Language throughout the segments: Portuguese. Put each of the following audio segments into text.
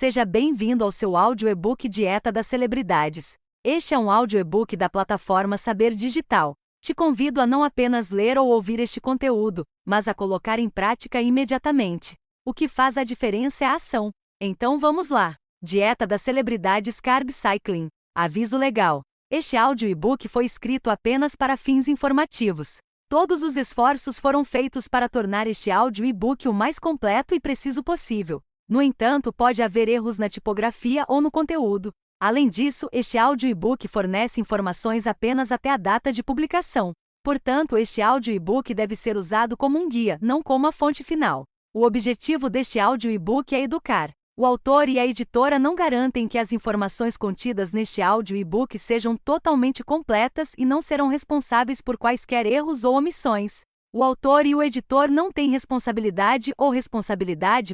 seja bem-vindo ao seu áudio e-book Dieta das Celebridades. Este é um áudio e-book da plataforma Saber Digital. Te convido a não apenas ler ou ouvir este conteúdo, mas a colocar em prática imediatamente. O que faz a diferença é a ação. Então vamos lá. Dieta das Celebridades Carb Cycling. Aviso legal. Este áudio e-book foi escrito apenas para fins informativos. Todos os esforços foram feitos para tornar este áudio e-book o mais completo e preciso possível. No entanto, pode haver erros na tipografia ou no conteúdo. Além disso, este áudio e-book fornece informações apenas até a data de publicação. Portanto, este áudio e-book deve ser usado como um guia, não como a fonte final. O objetivo deste áudio e-book é educar. O autor e a editora não garantem que as informações contidas neste áudio e-book sejam totalmente completas e não serão responsáveis por quaisquer erros ou omissões. O autor e o editor não têm responsabilidade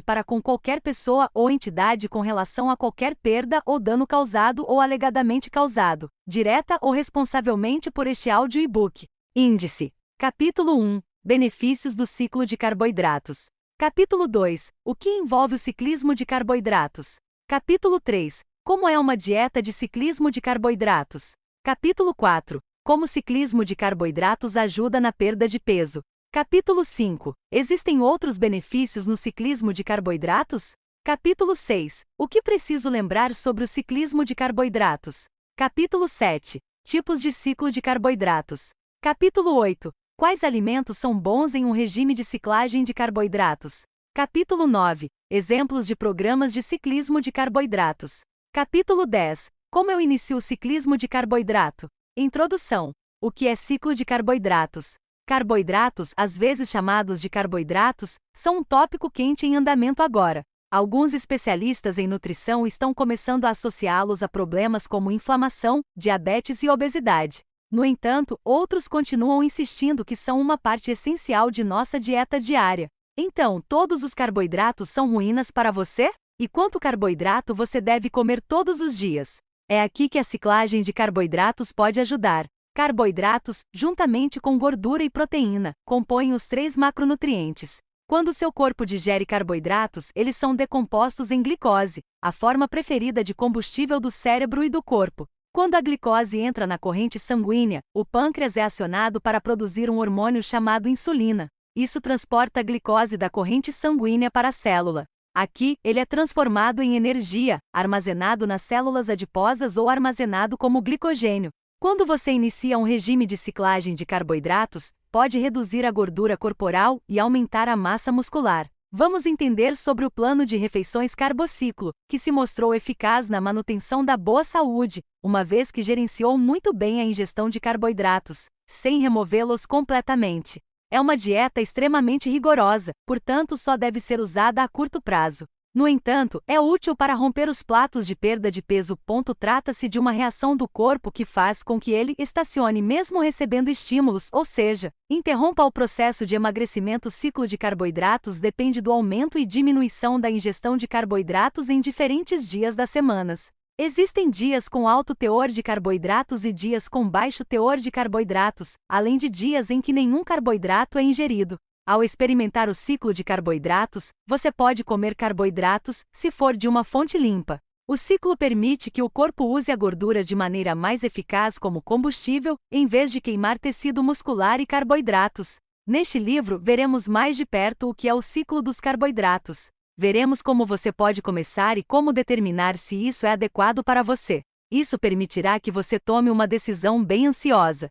para com qualquer pessoa ou entidade com relação a qualquer perda ou dano causado ou alegadamente causado, direta ou responsavelmente por este áudio e-book. Índice. Capítulo 1. Benefícios do ciclo de carboidratos. Capítulo 2. O que envolve o ciclismo de carboidratos? Capítulo 3. Como é uma dieta de ciclismo de carboidratos? Capítulo 4. Como o ciclismo de carboidratos ajuda na perda de peso? Capítulo 5. Existem outros benefícios no ciclismo de carboidratos? Capítulo 6. O que preciso lembrar sobre o ciclismo de carboidratos? Capítulo 7. Tipos de ciclo de carboidratos. Capítulo 8. Quais alimentos são bons em um regime de ciclagem de carboidratos? Capítulo 9. Exemplos de programas de ciclismo de carboidratos. Capítulo 10. Como eu inicio o ciclismo de carboidrato? Introdução. O que é ciclo de carboidratos? Carboidratos, às vezes chamados de carboidratos, são um tópico quente em andamento agora. Alguns especialistas em nutrição estão começando a associá-los a problemas como inflamação, diabetes e obesidade. No entanto, outros continuam insistindo que são uma parte essencial de nossa dieta diária. Então, todos os carboidratos são ruínas para você? E quanto carboidrato você deve comer todos os dias? É aqui que a ciclagem de carboidratos pode ajudar. Carboidratos, juntamente com gordura e proteína, compõem os 3 macronutrientes. Quando seu corpo digere carboidratos, eles são decompostos em glicose, a forma preferida de combustível do cérebro e do corpo. Quando a glicose entra na corrente sanguínea, o pâncreas é acionado para produzir um hormônio chamado insulina. Isso transporta a glicose da corrente sanguínea para a célula. Aqui, ele é transformado em energia, armazenado nas células adiposas ou armazenado como glicogênio. Quando você inicia um regime de ciclagem de carboidratos, pode reduzir a gordura corporal e aumentar a massa muscular. Vamos entender sobre o plano de refeições Carbociclo, que se mostrou eficaz na manutenção da boa saúde, uma vez que gerenciou muito bem a ingestão de carboidratos, sem removê-los completamente. É uma dieta extremamente rigorosa, portanto só deve ser usada a curto prazo. No entanto, é útil para romper os platos de perda de peso. Trata-se de uma reação do corpo que faz com que ele estacione mesmo recebendo estímulos, ou seja, interrompa o processo de emagrecimento. O ciclo de carboidratos depende do aumento e diminuição da ingestão de carboidratos em diferentes dias das semanas. Existem dias com alto teor de carboidratos e dias com baixo teor de carboidratos, além de dias em que nenhum carboidrato é ingerido. Ao experimentar o ciclo de carboidratos, você pode comer carboidratos, se for de uma fonte limpa. O ciclo permite que o corpo use a gordura de maneira mais eficaz como combustível, em vez de queimar tecido muscular e carboidratos. Neste livro, veremos mais de perto o que é o ciclo dos carboidratos. Veremos como você pode começar e como determinar se isso é adequado para você. Isso permitirá que você tome uma decisão bem ansiosa.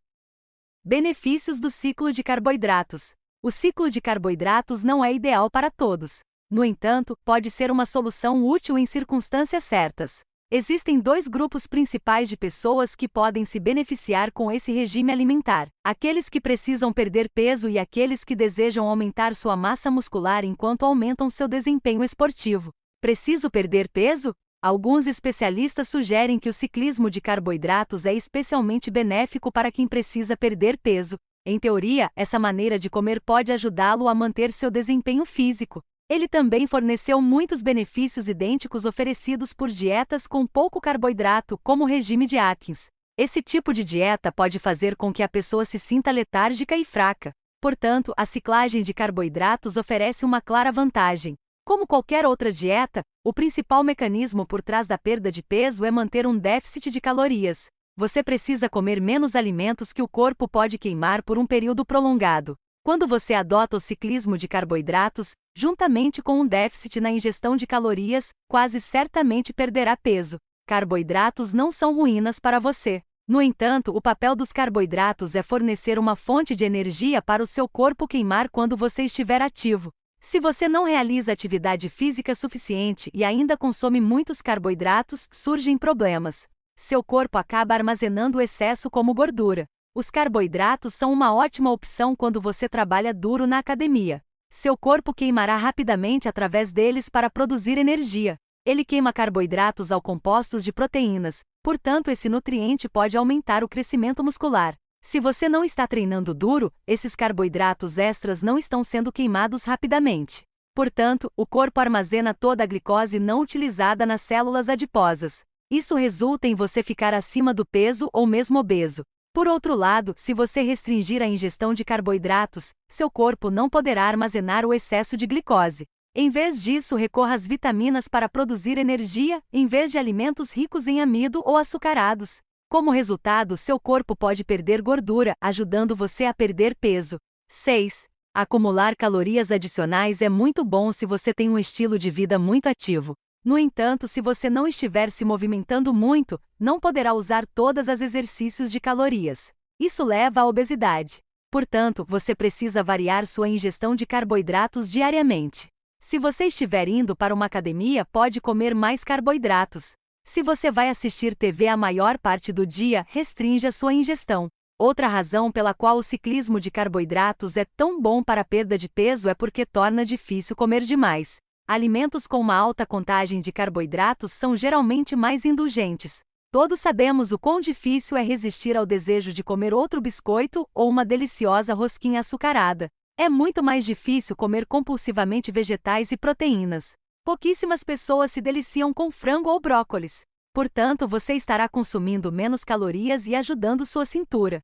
Benefícios do ciclo de carboidratos. O ciclo de carboidratos não é ideal para todos. No entanto, pode ser uma solução útil em circunstâncias certas. Existem 2 grupos principais de pessoas que podem se beneficiar com esse regime alimentar: aqueles que precisam perder peso e aqueles que desejam aumentar sua massa muscular enquanto aumentam seu desempenho esportivo. Preciso perder peso? Alguns especialistas sugerem que o ciclismo de carboidratos é especialmente benéfico para quem precisa perder peso. Em teoria, essa maneira de comer pode ajudá-lo a manter seu desempenho físico. Ele também forneceu muitos benefícios idênticos oferecidos por dietas com pouco carboidrato, como o regime de Atkins. Esse tipo de dieta pode fazer com que a pessoa se sinta letárgica e fraca. Portanto, a ciclagem de carboidratos oferece uma clara vantagem. Como qualquer outra dieta, o principal mecanismo por trás da perda de peso é manter um déficit de calorias. Você precisa comer menos alimentos que o corpo pode queimar por um período prolongado. Quando você adota o ciclismo de carboidratos, juntamente com um déficit na ingestão de calorias, quase certamente perderá peso. Carboidratos não são ruínas para você. No entanto, o papel dos carboidratos é fornecer uma fonte de energia para o seu corpo queimar quando você estiver ativo. Se você não realiza atividade física suficiente e ainda consome muitos carboidratos, surgem problemas. Seu corpo acaba armazenando o excesso como gordura. Os carboidratos são uma ótima opção quando você trabalha duro na academia. Seu corpo queimará rapidamente através deles para produzir energia. Ele queima carboidratos ao compostos de proteínas, portanto, esse nutriente pode aumentar o crescimento muscular. Se você não está treinando duro, esses carboidratos extras não estão sendo queimados rapidamente. Portanto, o corpo armazena toda a glicose não utilizada nas células adiposas. Isso resulta em você ficar acima do peso ou mesmo obeso. Por outro lado, se você restringir a ingestão de carboidratos, seu corpo não poderá armazenar o excesso de glicose. Em vez disso, recorra às vitaminas para produzir energia, em vez de alimentos ricos em amido ou açucarados. Como resultado, seu corpo pode perder gordura, ajudando você a perder peso. 6. Acumular calorias adicionais é muito bom se você tem um estilo de vida muito ativo. No entanto, se você não estiver se movimentando muito, não poderá usar todos os exercícios de calorias. Isso leva à obesidade. Portanto, você precisa variar sua ingestão de carboidratos diariamente. Se você estiver indo para uma academia, pode comer mais carboidratos. Se você vai assistir TV a maior parte do dia, restrinja sua ingestão. Outra razão pela qual o ciclismo de carboidratos é tão bom para a perda de peso é porque torna difícil comer demais. Alimentos com uma alta contagem de carboidratos são geralmente mais indulgentes. Todos sabemos o quão difícil é resistir ao desejo de comer outro biscoito ou uma deliciosa rosquinha açucarada. É muito mais difícil comer compulsivamente vegetais e proteínas. Pouquíssimas pessoas se deliciam com frango ou brócolis. Portanto, você estará consumindo menos calorias e ajudando sua cintura.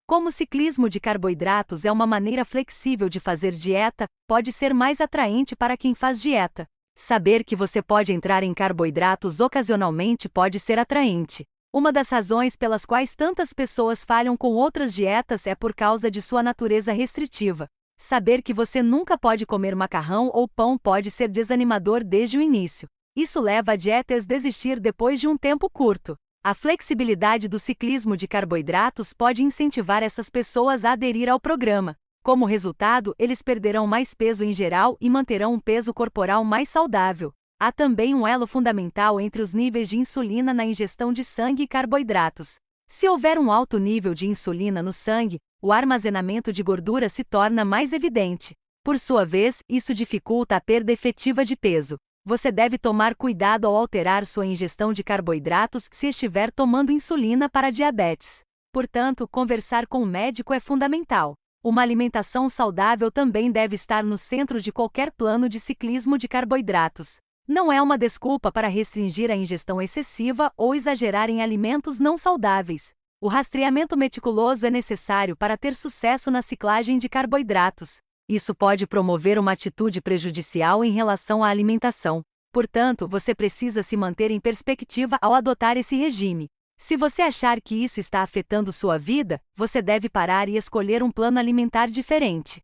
Como o ciclismo de carboidratos é uma maneira flexível de fazer dieta, pode ser mais atraente para quem faz dieta. Saber que você pode entrar em carboidratos ocasionalmente pode ser atraente. Uma das razões pelas quais tantas pessoas falham com outras dietas é por causa de sua natureza restritiva. Saber que você nunca pode comer macarrão ou pão pode ser desanimador desde o início. Isso leva a dietas desistir depois de um tempo curto. A flexibilidade do ciclismo de carboidratos pode incentivar essas pessoas a aderir ao programa. Como resultado, eles perderão mais peso em geral e manterão um peso corporal mais saudável. Há também um elo fundamental entre os níveis de insulina na ingestão de sangue e carboidratos. Se houver um alto nível de insulina no sangue, o armazenamento de gordura se torna mais evidente. Por sua vez, isso dificulta a perda efetiva de peso. Você deve tomar cuidado ao alterar sua ingestão de carboidratos se estiver tomando insulina para diabetes. Portanto, conversar com o médico é fundamental. Uma alimentação saudável também deve estar no centro de qualquer plano de ciclismo de carboidratos. Não é uma desculpa para restringir a ingestão excessiva ou exagerar em alimentos não saudáveis. O rastreamento meticuloso é necessário para ter sucesso na ciclagem de carboidratos. Isso pode promover uma atitude prejudicial em relação à alimentação. Portanto, você precisa se manter em perspectiva ao adotar esse regime. Se você achar que isso está afetando sua vida, você deve parar e escolher um plano alimentar diferente.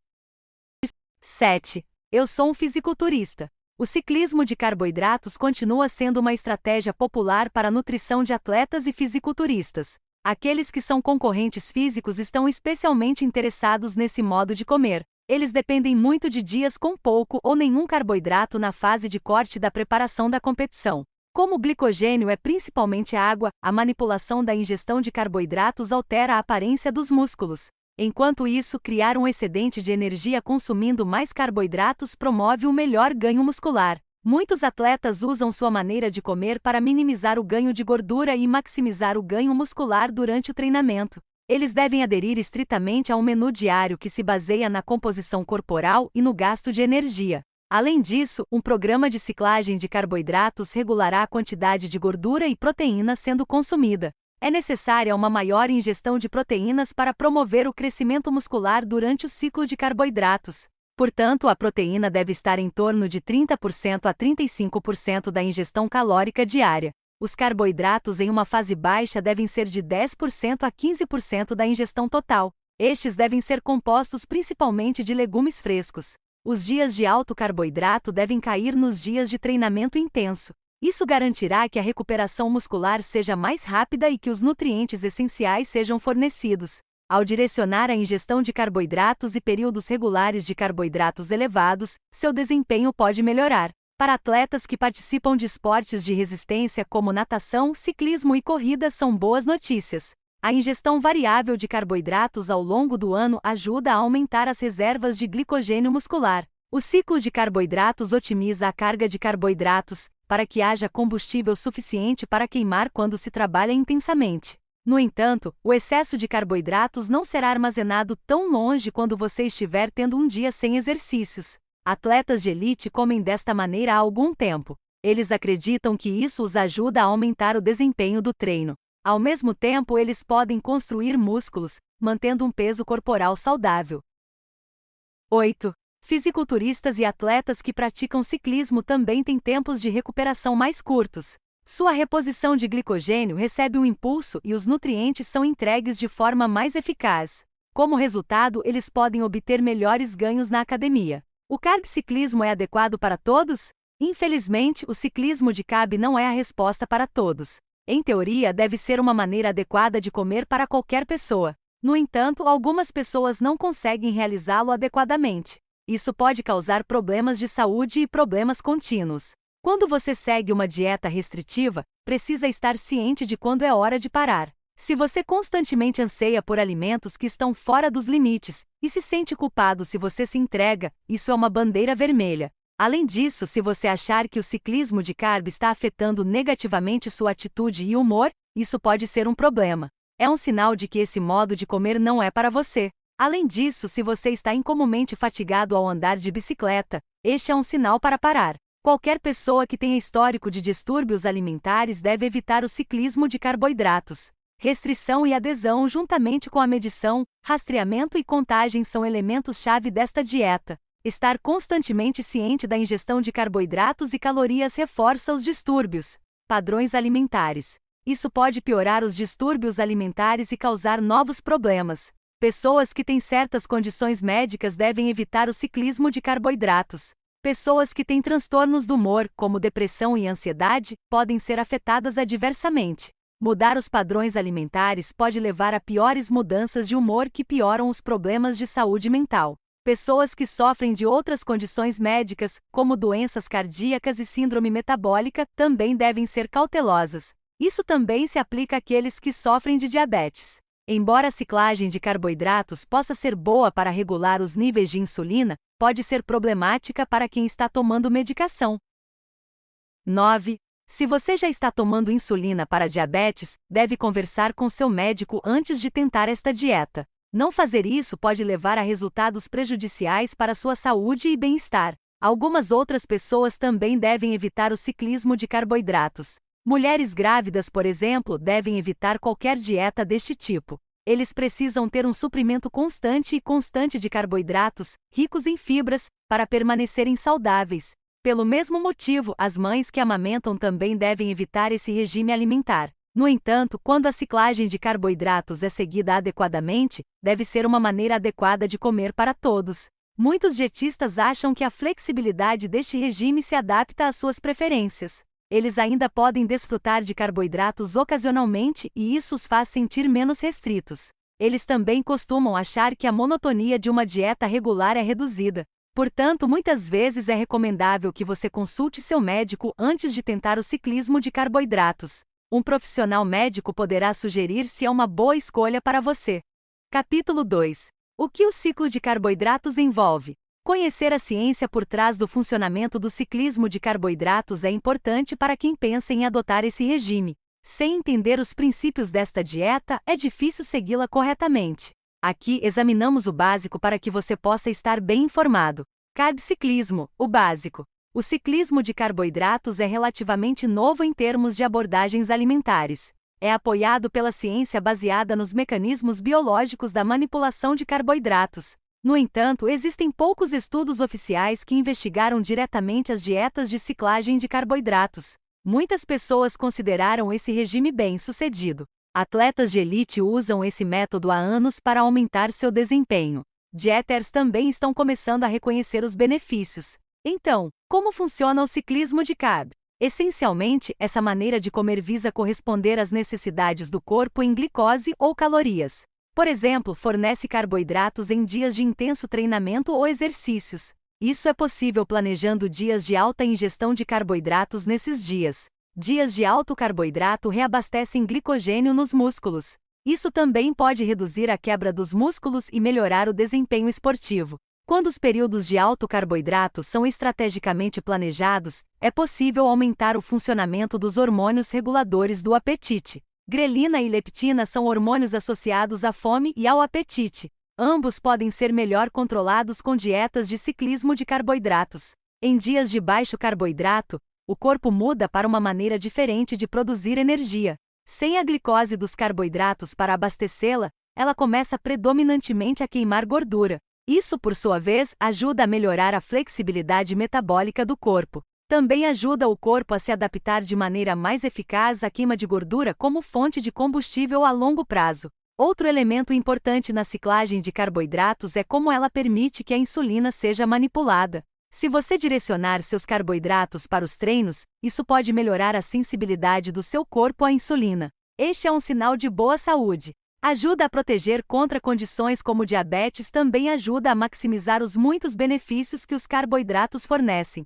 7. Eu sou um fisiculturista. O ciclismo de carboidratos continua sendo uma estratégia popular para a nutrição de atletas e fisiculturistas. Aqueles que são concorrentes físicos estão especialmente interessados nesse modo de comer. Eles dependem muito de dias com pouco ou nenhum carboidrato na fase de corte da preparação da competição. Como o glicogênio é principalmente água, a manipulação da ingestão de carboidratos altera a aparência dos músculos. Enquanto isso, criar um excedente de energia consumindo mais carboidratos promove um melhor ganho muscular. Muitos atletas usam sua maneira de comer para minimizar o ganho de gordura e maximizar o ganho muscular durante o treinamento. Eles devem aderir estritamente a um menu diário que se baseia na composição corporal e no gasto de energia. Além disso, um programa de ciclagem de carboidratos regulará a quantidade de gordura e proteína sendo consumida. É necessária uma maior ingestão de proteínas para promover o crescimento muscular durante o ciclo de carboidratos. Portanto, a proteína deve estar em torno de 30% a 35% da ingestão calórica diária. Os carboidratos em uma fase baixa devem ser de 10% a 15% da ingestão total. Estes devem ser compostos principalmente de legumes frescos. Os dias de alto carboidrato devem cair nos dias de treinamento intenso. Isso garantirá que a recuperação muscular seja mais rápida e que os nutrientes essenciais sejam fornecidos. Ao direcionar a ingestão de carboidratos e períodos regulares de carboidratos elevados, seu desempenho pode melhorar. Para atletas que participam de esportes de resistência como natação, ciclismo e corrida são boas notícias. A ingestão variável de carboidratos ao longo do ano ajuda a aumentar as reservas de glicogênio muscular. O ciclo de carboidratos otimiza a carga de carboidratos, para que haja combustível suficiente para queimar quando se trabalha intensamente. No entanto, o excesso de carboidratos não será armazenado tão longe quando você estiver tendo um dia sem exercícios. Atletas de elite comem desta maneira há algum tempo. Eles acreditam que isso os ajuda a aumentar o desempenho do treino. Ao mesmo tempo, eles podem construir músculos, mantendo um peso corporal saudável. 8. Fisiculturistas e atletas que praticam ciclismo também têm tempos de recuperação mais curtos. Sua reposição de glicogênio recebe um impulso e os nutrientes são entregues de forma mais eficaz. Como resultado, eles podem obter melhores ganhos na academia. O carb-ciclismo é adequado para todos? Infelizmente, o ciclismo de carb não é a resposta para todos. Em teoria, deve ser uma maneira adequada de comer para qualquer pessoa. No entanto, algumas pessoas não conseguem realizá-lo adequadamente. Isso pode causar problemas de saúde e problemas contínuos. Quando você segue uma dieta restritiva, precisa estar ciente de quando é hora de parar. Se você constantemente anseia por alimentos que estão fora dos limites e se sente culpado se você se entrega, isso é uma bandeira vermelha. Além disso, se você achar que o ciclismo de carb está afetando negativamente sua atitude e humor, isso pode ser um problema. É um sinal de que esse modo de comer não é para você. Além disso, se você está incomumente fatigado ao andar de bicicleta, este é um sinal para parar. Qualquer pessoa que tenha histórico de distúrbios alimentares deve evitar o ciclismo de carboidratos. Restrição e adesão, juntamente com a medição, rastreamento e contagem, são elementos-chave desta dieta. Estar constantemente ciente da ingestão de carboidratos e calorias reforça os distúrbios. Padrões alimentares. Isso pode piorar os distúrbios alimentares e causar novos problemas. Pessoas que têm certas condições médicas devem evitar o ciclismo de carboidratos. Pessoas que têm transtornos do humor, como depressão e ansiedade, podem ser afetadas adversamente. Mudar os padrões alimentares pode levar a piores mudanças de humor que pioram os problemas de saúde mental. Pessoas que sofrem de outras condições médicas, como doenças cardíacas e síndrome metabólica, também devem ser cautelosas. Isso também se aplica àqueles que sofrem de diabetes. Embora a ciclagem de carboidratos possa ser boa para regular os níveis de insulina, pode ser problemática para quem está tomando medicação. 9. Se você já está tomando insulina para diabetes, deve conversar com seu médico antes de tentar esta dieta. Não fazer isso pode levar a resultados prejudiciais para sua saúde e bem-estar. Algumas outras pessoas também devem evitar o ciclismo de carboidratos. Mulheres grávidas, por exemplo, devem evitar qualquer dieta deste tipo. Eles precisam ter um suprimento constante de carboidratos, ricos em fibras, para permanecerem saudáveis. Pelo mesmo motivo, as mães que amamentam também devem evitar esse regime alimentar. No entanto, quando a ciclagem de carboidratos é seguida adequadamente, deve ser uma maneira adequada de comer para todos. Muitos dietistas acham que a flexibilidade deste regime se adapta às suas preferências. Eles ainda podem desfrutar de carboidratos ocasionalmente e isso os faz sentir menos restritos. Eles também costumam achar que a monotonia de uma dieta regular é reduzida. Portanto, muitas vezes é recomendável que você consulte seu médico antes de tentar o ciclismo de carboidratos. Um profissional médico poderá sugerir se é uma boa escolha para você. Capítulo 2. O que o ciclo de carboidratos envolve? Conhecer a ciência por trás do funcionamento do ciclismo de carboidratos é importante para quem pensa em adotar esse regime. Sem entender os princípios desta dieta, é difícil segui-la corretamente. Aqui examinamos o básico para que você possa estar bem informado. Carb-ciclismo, o básico. O ciclismo de carboidratos é relativamente novo em termos de abordagens alimentares. é apoiado pela ciência baseada nos mecanismos biológicos da manipulação de carboidratos. No entanto, existem poucos estudos oficiais que investigaram diretamente as dietas de ciclagem de carboidratos. Muitas pessoas consideraram esse regime bem-sucedido. Atletas de elite usam esse método há anos para aumentar seu desempenho. Dieters também estão começando a reconhecer os benefícios. Então, como funciona o ciclismo de carb? Essencialmente, essa maneira de comer visa corresponder às necessidades do corpo em glicose ou calorias. Por exemplo, fornece carboidratos em dias de intenso treinamento ou exercícios. Isso é possível planejando dias de alta ingestão de carboidratos nesses dias. Dias de alto carboidrato reabastecem glicogênio nos músculos. Isso também pode reduzir a quebra dos músculos e melhorar o desempenho esportivo. Quando os períodos de alto carboidrato são estrategicamente planejados, é possível aumentar o funcionamento dos hormônios reguladores do apetite. Grelina e leptina são hormônios associados à fome e ao apetite. Ambos podem ser melhor controlados com dietas de ciclismo de carboidratos. Em dias de baixo carboidrato, o corpo muda para uma maneira diferente de produzir energia. Sem a glicose dos carboidratos para abastecê-la, ela começa predominantemente a queimar gordura. Isso, por sua vez, ajuda a melhorar a flexibilidade metabólica do corpo. Também ajuda o corpo a se adaptar de maneira mais eficaz à queima de gordura como fonte de combustível a longo prazo. Outro elemento importante na ciclagem de carboidratos é como ela permite que a insulina seja manipulada. Se você direcionar seus carboidratos para os treinos, isso pode melhorar a sensibilidade do seu corpo à insulina. Este é um sinal de boa saúde. Ajuda a proteger contra condições como diabetes, também ajuda a maximizar os muitos benefícios que os carboidratos fornecem.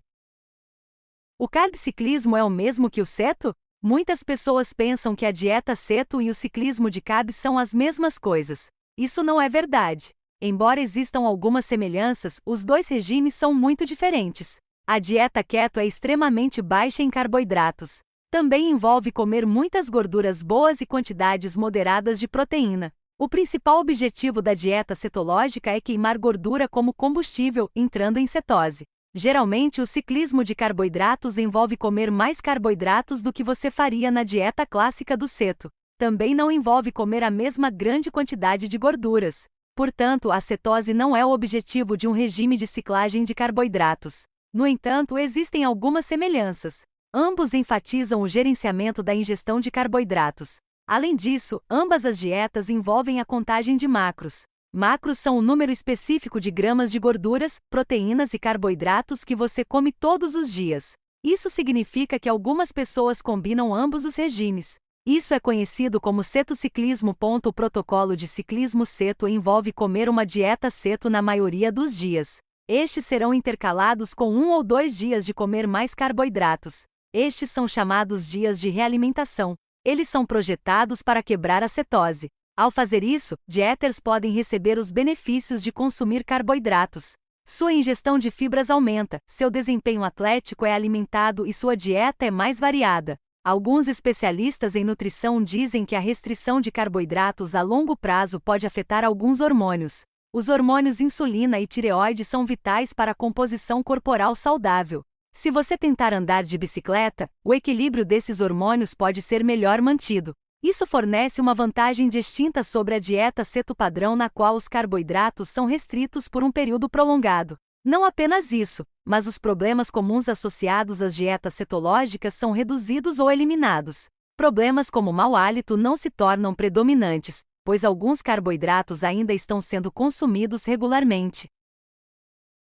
O carb-ciclismo é o mesmo que o ceto? Muitas pessoas pensam que a dieta ceto e o ciclismo de carb são as mesmas coisas. Isso não é verdade. Embora existam algumas semelhanças, os dois regimes são muito diferentes. A dieta keto é extremamente baixa em carboidratos. Também envolve comer muitas gorduras boas e quantidades moderadas de proteína. O principal objetivo da dieta cetológica é queimar gordura como combustível, entrando em cetose. Geralmente, o ciclismo de carboidratos envolve comer mais carboidratos do que você faria na dieta clássica do ceto. Também não envolve comer a mesma grande quantidade de gorduras. Portanto, a cetose não é o objetivo de um regime de ciclagem de carboidratos. No entanto, existem algumas semelhanças. Ambos enfatizam o gerenciamento da ingestão de carboidratos. Além disso, ambas as dietas envolvem a contagem de macros. Macros são o número específico de gramas de gorduras, proteínas e carboidratos que você come todos os dias. Isso significa que algumas pessoas combinam ambos os regimes. Isso é conhecido como cetociclismo. O protocolo de ciclismo ceto envolve comer uma dieta ceto na maioria dos dias. Estes serão intercalados com 1 ou 2 dias de comer mais carboidratos. Estes são chamados dias de realimentação. Eles são projetados para quebrar a cetose. Ao fazer isso, dieters podem receber os benefícios de consumir carboidratos. Sua ingestão de fibras aumenta, seu desempenho atlético é alimentado e sua dieta é mais variada. Alguns especialistas em nutrição dizem que a restrição de carboidratos a longo prazo pode afetar alguns hormônios. Os hormônios insulina e tireoide são vitais para a composição corporal saudável. Se você tentar andar de bicicleta, o equilíbrio desses hormônios pode ser melhor mantido. Isso fornece uma vantagem distinta sobre a dieta ceto padrão, na qual os carboidratos são restritos por um período prolongado. Não apenas isso, mas os problemas comuns associados às dietas cetológicas são reduzidos ou eliminados. Problemas como mau hálito não se tornam predominantes, pois alguns carboidratos ainda estão sendo consumidos regularmente.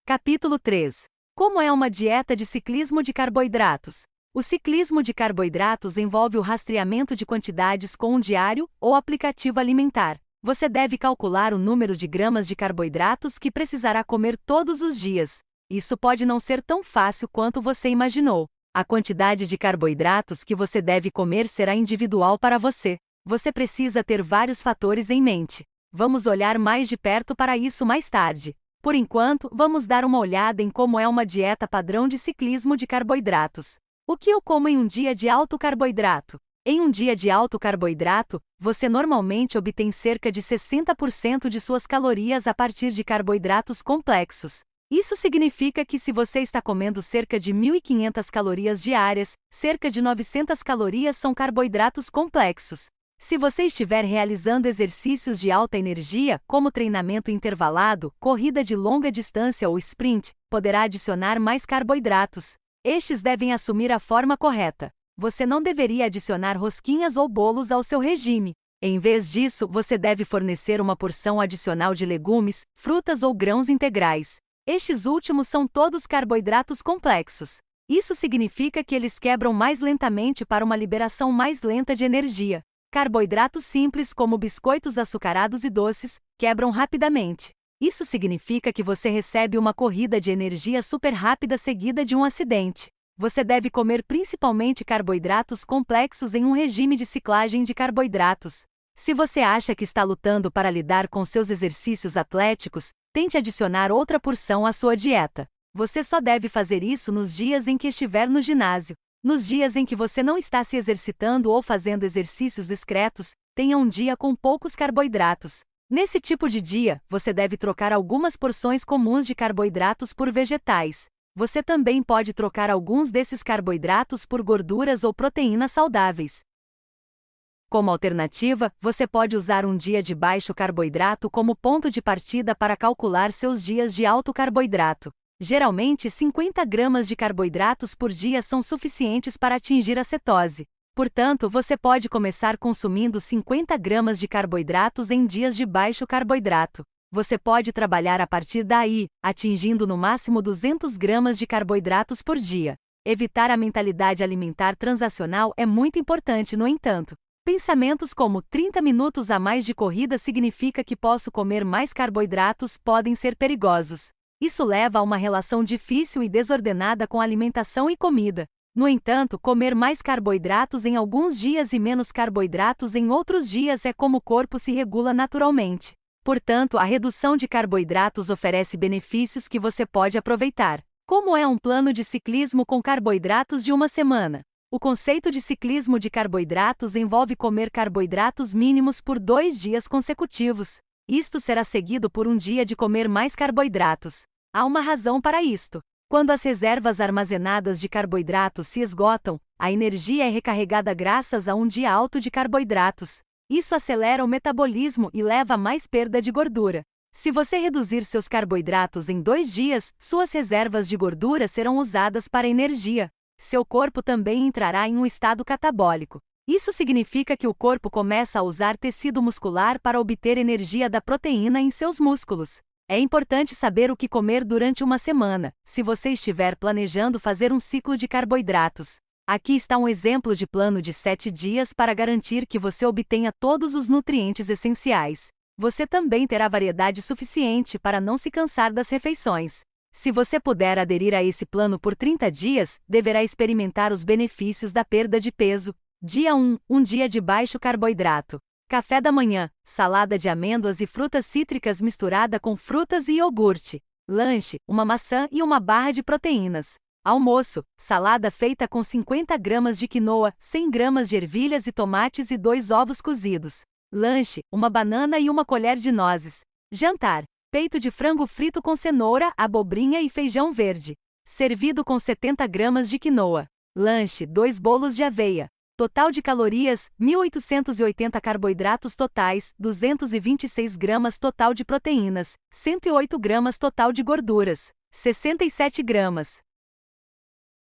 Capítulo 3. Como é uma dieta de ciclismo de carboidratos? O ciclismo de carboidratos envolve o rastreamento de quantidades com um diário ou aplicativo alimentar. Você deve calcular o número de gramas de carboidratos que precisará comer todos os dias. Isso pode não ser tão fácil quanto você imaginou. A quantidade de carboidratos que você deve comer será individual para você. Você precisa ter vários fatores em mente. Vamos olhar mais de perto para isso mais tarde. Por enquanto, vamos dar uma olhada em como é uma dieta padrão de ciclismo de carboidratos. O que eu como em um dia de alto carboidrato? Em um dia de alto carboidrato, você normalmente obtém cerca de 60% de suas calorias a partir de carboidratos complexos. Isso significa que se você está comendo cerca de 1.500 calorias diárias, cerca de 900 calorias são carboidratos complexos. Se você estiver realizando exercícios de alta energia, como treinamento intervalado, corrida de longa distância ou sprint, poderá adicionar mais carboidratos. Estes devem assumir a forma correta. Você não deveria adicionar rosquinhas ou bolos ao seu regime. Em vez disso, você deve fornecer uma porção adicional de legumes, frutas ou grãos integrais. Estes últimos são todos carboidratos complexos. Isso significa que eles quebram mais lentamente para uma liberação mais lenta de energia. Carboidratos simples, como biscoitos açucarados e doces, quebram rapidamente. Isso significa que você recebe uma corrida de energia super rápida seguida de um acidente. Você deve comer principalmente carboidratos complexos em um regime de ciclagem de carboidratos. Se você acha que está lutando para lidar com seus exercícios atléticos, tente adicionar outra porção à sua dieta. Você só deve fazer isso nos dias em que estiver no ginásio. Nos dias em que você não está se exercitando ou fazendo exercícios discretos, tenha um dia com poucos carboidratos. Nesse tipo de dia, você deve trocar algumas porções comuns de carboidratos por vegetais. Você também pode trocar alguns desses carboidratos por gorduras ou proteínas saudáveis. Como alternativa, você pode usar um dia de baixo carboidrato como ponto de partida para calcular seus dias de alto carboidrato. Geralmente, 50 gramas de carboidratos por dia são suficientes para atingir a cetose. Portanto, você pode começar consumindo 50 gramas de carboidratos em dias de baixo carboidrato. Você pode trabalhar a partir daí, atingindo no máximo 200 gramas de carboidratos por dia. Evitar a mentalidade alimentar transacional é muito importante, no entanto. Pensamentos como 30 minutos a mais de corrida significa que posso comer mais carboidratos podem ser perigosos. Isso leva a uma relação difícil e desordenada com alimentação e comida. No entanto, comer mais carboidratos em alguns dias e menos carboidratos em outros dias é como o corpo se regula naturalmente. Portanto, a redução de carboidratos oferece benefícios que você pode aproveitar. Como é um plano de ciclismo com carboidratos de uma semana? O conceito de ciclismo de carboidratos envolve comer carboidratos mínimos por 2 dias consecutivos. Isto será seguido por um dia de comer mais carboidratos. Há uma razão para isto. Quando as reservas armazenadas de carboidratos se esgotam, a energia é recarregada graças a um dia alto de carboidratos. Isso acelera o metabolismo e leva a mais perda de gordura. Se você reduzir seus carboidratos em 2 dias, suas reservas de gordura serão usadas para energia. Seu corpo também entrará em um estado catabólico. Isso significa que o corpo começa a usar tecido muscular para obter energia da proteína em seus músculos. É importante saber o que comer durante uma semana, se você estiver planejando fazer um ciclo de carboidratos. Aqui está um exemplo de plano de 7 dias para garantir que você obtenha todos os nutrientes essenciais. Você também terá variedade suficiente para não se cansar das refeições. Se você puder aderir a esse plano por 30 dias, deverá experimentar os benefícios da perda de peso. Dia 1, um dia de baixo carboidrato. Café da manhã, salada de amêndoas e frutas cítricas misturada com frutas e iogurte. Lanche, uma maçã e uma barra de proteínas. Almoço, salada feita com 50 gramas de quinoa, 100 gramas de ervilhas e tomates e 2 ovos cozidos. Lanche, uma banana e uma colher de nozes. Jantar, peito de frango frito com cenoura, abobrinha e feijão verde. Servido com 70 gramas de quinoa. Lanche, 2 bolos de aveia. Total de calorias, 1.880 carboidratos totais, 226 gramas total de proteínas, 108 gramas total de gorduras, 67 gramas.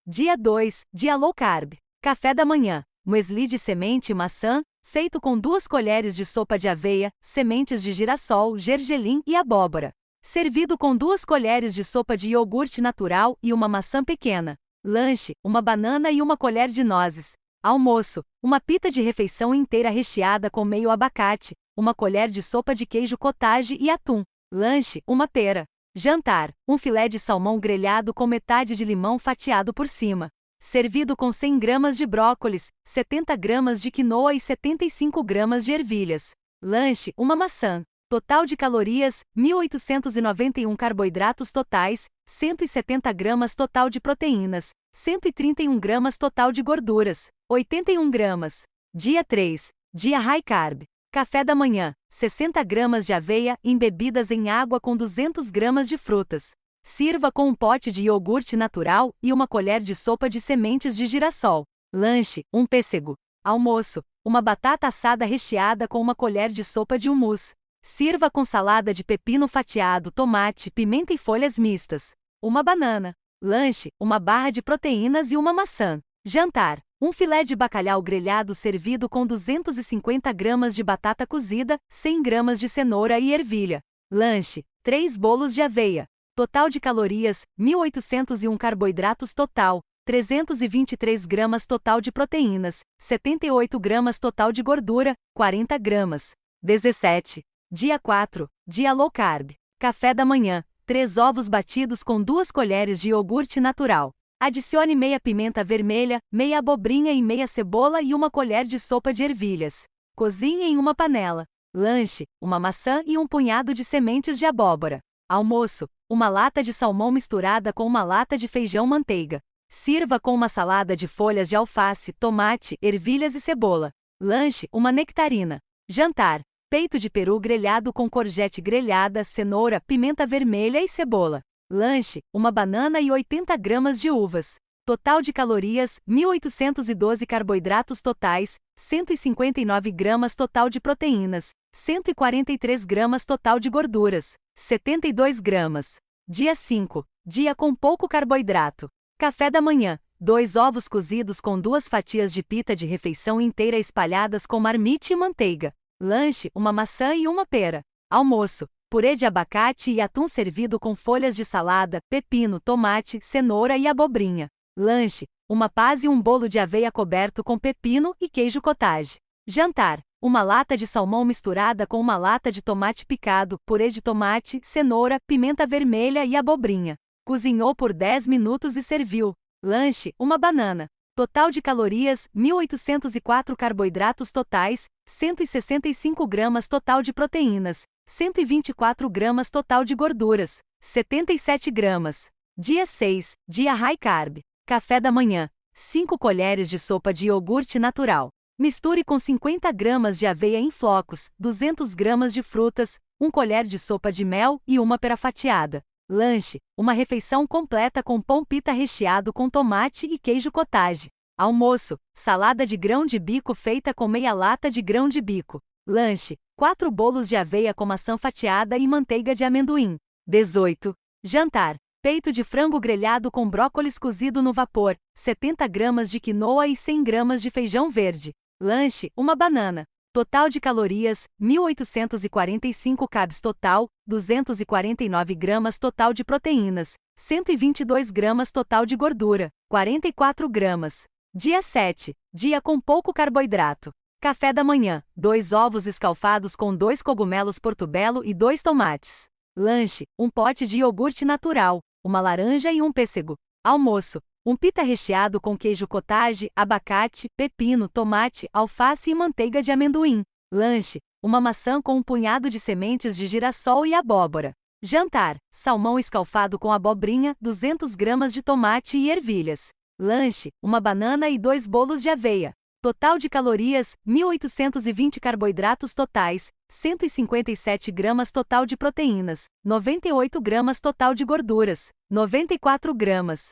Dia 2, dia low carb. Café da manhã, muesli de semente e maçã, feito com 2 colheres de sopa de aveia, sementes de girassol, gergelim e abóbora. Servido com 2 colheres de sopa de iogurte natural e uma maçã pequena. Lanche, uma banana e uma colher de nozes. Almoço, uma pita de refeição inteira recheada com meio abacate, uma colher de sopa de queijo cottage e atum. Lanche, uma pera. Jantar, um filé de salmão grelhado com metade de limão fatiado por cima. Servido com 100 gramas de brócolis, 70 gramas de quinoa e 75 gramas de ervilhas. Lanche, uma maçã. Total de calorias, 1.891 carboidratos totais, 170 gramas total de proteínas, 131 gramas total de gorduras, 81 gramas. Dia 3, dia high carb. Café da manhã, 60 gramas de aveia embebidas em água com 200 gramas de frutas. Sirva com um pote de iogurte natural e uma colher de sopa de sementes de girassol. Lanche, um pêssego. Almoço, uma batata assada recheada com uma colher de sopa de hummus. Sirva com salada de pepino fatiado, tomate, pimenta e folhas mistas. Uma banana. Lanche, uma barra de proteínas e uma maçã. Jantar, um filé de bacalhau grelhado servido com 250 gramas de batata cozida, 100 gramas de cenoura e ervilha. Lanche, 3 bolos de aveia. Total de calorias, 1.801 carboidratos total, 323 gramas total de proteínas, 78 gramas total de gordura, 40 gramas. 17. Dia 4. Dia low carb. Café da manhã. 3 ovos batidos com 2 colheres de iogurte natural. Adicione meia pimenta vermelha, meia abobrinha e meia cebola e uma colher de sopa de ervilhas. Cozinhe em uma panela. Lanche, uma maçã e um punhado de sementes de abóbora. Almoço, uma lata de salmão misturada com uma lata de feijão manteiga. Sirva com uma salada de folhas de alface, tomate, ervilhas e cebola. Lanche, uma nectarina. Jantar, peito de peru grelhado com courgette grelhada, cenoura, pimenta vermelha e cebola. Lanche, uma banana e 80 gramas de uvas. Total de calorias, 1.812 carboidratos totais, 159 gramas total de proteínas, 143 gramas total de gorduras, 72 gramas. Dia 5. Dia com pouco carboidrato. Café da manhã. 2 ovos cozidos com 2 fatias de pita de refeição inteira espalhadas com marmite e manteiga. Lanche, uma maçã e uma pera. Almoço, purê de abacate e atum servido com folhas de salada, pepino, tomate, cenoura e abobrinha. Lanche, uma paz e um bolo de aveia coberto com pepino e queijo cottage. Jantar, uma lata de salmão misturada com uma lata de tomate picado, purê de tomate, cenoura, pimenta vermelha e abobrinha. Cozinhou por 10 minutos e serviu. Lanche, uma banana. Total de calorias, 1.804 carboidratos totais, 165 gramas total de proteínas, 124 gramas total de gorduras, 77 gramas. Dia 6, dia high carb. Café da manhã. 5 colheres de sopa de iogurte natural. Misture com 50 gramas de aveia em flocos, 200 gramas de frutas, 1 colher de sopa de mel e uma pera fatiada. Lanche, uma refeição completa com pão pita recheado com tomate e queijo cottage. Almoço, salada de grão de bico feita com meia lata de grão de bico. Lanche, 4 bolos de aveia com maçã fatiada e manteiga de amendoim. 18. Jantar, peito de frango grelhado com brócolis cozido no vapor, 70 gramas de quinoa e 100 gramas de feijão verde. Lanche, uma banana. Total de calorias, 1.845 carbs total, 249 gramas total de proteínas, 122 gramas total de gordura, 44 gramas. Dia 7. Dia com pouco carboidrato. Café da manhã, 2 ovos escalfados com 2 cogumelos portobello e 2 tomates. Lanche, um pote de iogurte natural, uma laranja e um pêssego. Almoço, um pita recheado com queijo cottage, abacate, pepino, tomate, alface e manteiga de amendoim. Lanche, uma maçã com um punhado de sementes de girassol e abóbora. Jantar, salmão escalfado com abobrinha, 200 gramas de tomate e ervilhas. Lanche, uma banana e 2 bolos de aveia. Total de calorias, 1.820 carboidratos totais, 157 gramas total de proteínas, 98 gramas total de gorduras, 94 gramas.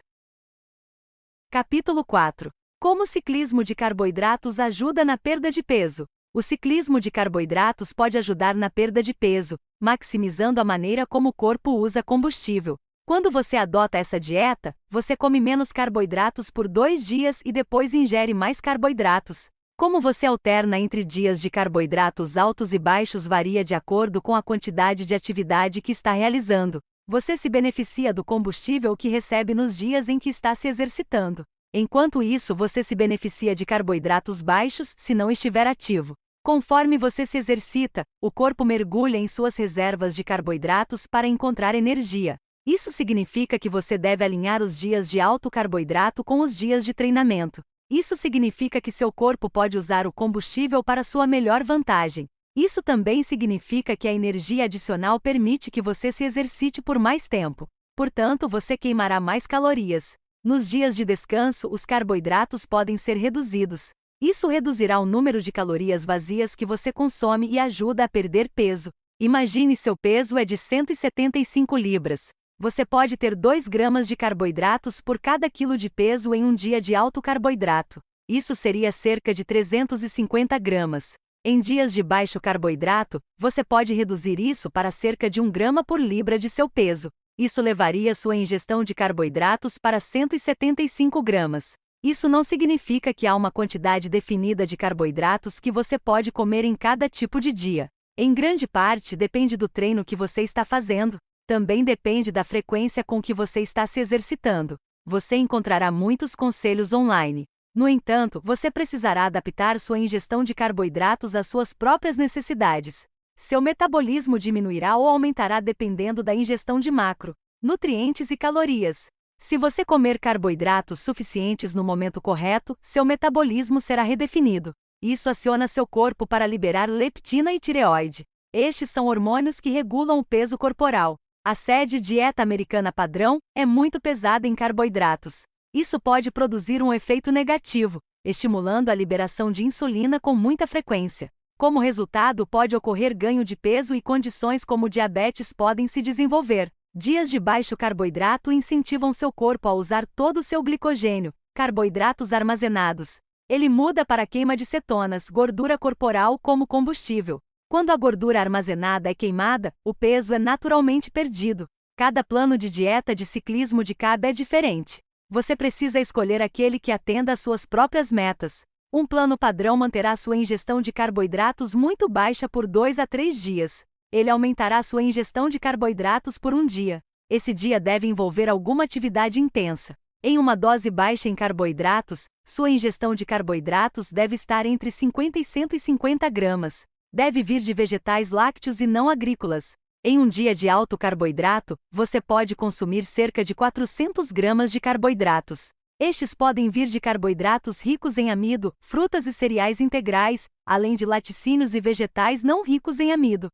Capítulo 4. Como o ciclismo de carboidratos ajuda na perda de peso. O ciclismo de carboidratos pode ajudar na perda de peso, maximizando a maneira como o corpo usa combustível. Quando você adota essa dieta, você come menos carboidratos por 2 dias e depois ingere mais carboidratos. Como você alterna entre dias de carboidratos altos e baixos varia de acordo com a quantidade de atividade que está realizando. Você se beneficia do combustível que recebe nos dias em que está se exercitando. Enquanto isso, você se beneficia de carboidratos baixos se não estiver ativo. Conforme você se exercita, o corpo mergulha em suas reservas de carboidratos para encontrar energia. Isso significa que você deve alinhar os dias de alto carboidrato com os dias de treinamento. Isso significa que seu corpo pode usar o combustível para sua melhor vantagem. Isso também significa que a energia adicional permite que você se exercite por mais tempo. Portanto, você queimará mais calorias. Nos dias de descanso, os carboidratos podem ser reduzidos. Isso reduzirá o número de calorias vazias que você consome e ajuda a perder peso. Imagine seu peso é de 175 libras. Você pode ter 2 gramas de carboidratos por cada quilo de peso em um dia de alto carboidrato. Isso seria cerca de 350 gramas. Em dias de baixo carboidrato, você pode reduzir isso para cerca de 1 grama por libra de seu peso. Isso levaria sua ingestão de carboidratos para 175 gramas. Isso não significa que há uma quantidade definida de carboidratos que você pode comer em cada tipo de dia. Em grande parte depende do treino que você está fazendo. Também depende da frequência com que você está se exercitando. Você encontrará muitos conselhos online. No entanto, você precisará adaptar sua ingestão de carboidratos às suas próprias necessidades. Seu metabolismo diminuirá ou aumentará dependendo da ingestão de macro, nutrientes e calorias. Se você comer carboidratos suficientes no momento correto, seu metabolismo será redefinido. Isso aciona seu corpo para liberar leptina e tireoide. Estes são hormônios que regulam o peso corporal. A dieta americana padrão é muito pesada em carboidratos. Isso pode produzir um efeito negativo, estimulando a liberação de insulina com muita frequência. Como resultado, pode ocorrer ganho de peso e condições como diabetes podem se desenvolver. Dias de baixo carboidrato incentivam seu corpo a usar todo o seu glicogênio, carboidratos armazenados. Ele muda para a queima de cetonas, gordura corporal, como combustível. Quando a gordura armazenada é queimada, o peso é naturalmente perdido. Cada plano de dieta de ciclismo de carb é diferente. Você precisa escolher aquele que atenda às suas próprias metas. Um plano padrão manterá sua ingestão de carboidratos muito baixa por 2 a 3 dias. Ele aumentará sua ingestão de carboidratos por um dia. Esse dia deve envolver alguma atividade intensa. Em uma dose baixa em carboidratos, sua ingestão de carboidratos deve estar entre 50 e 150 gramas. Deve vir de vegetais lácteos e não agrícolas. Em um dia de alto carboidrato, você pode consumir cerca de 400 gramas de carboidratos. Estes podem vir de carboidratos ricos em amido, frutas e cereais integrais, além de laticínios e vegetais não ricos em amido.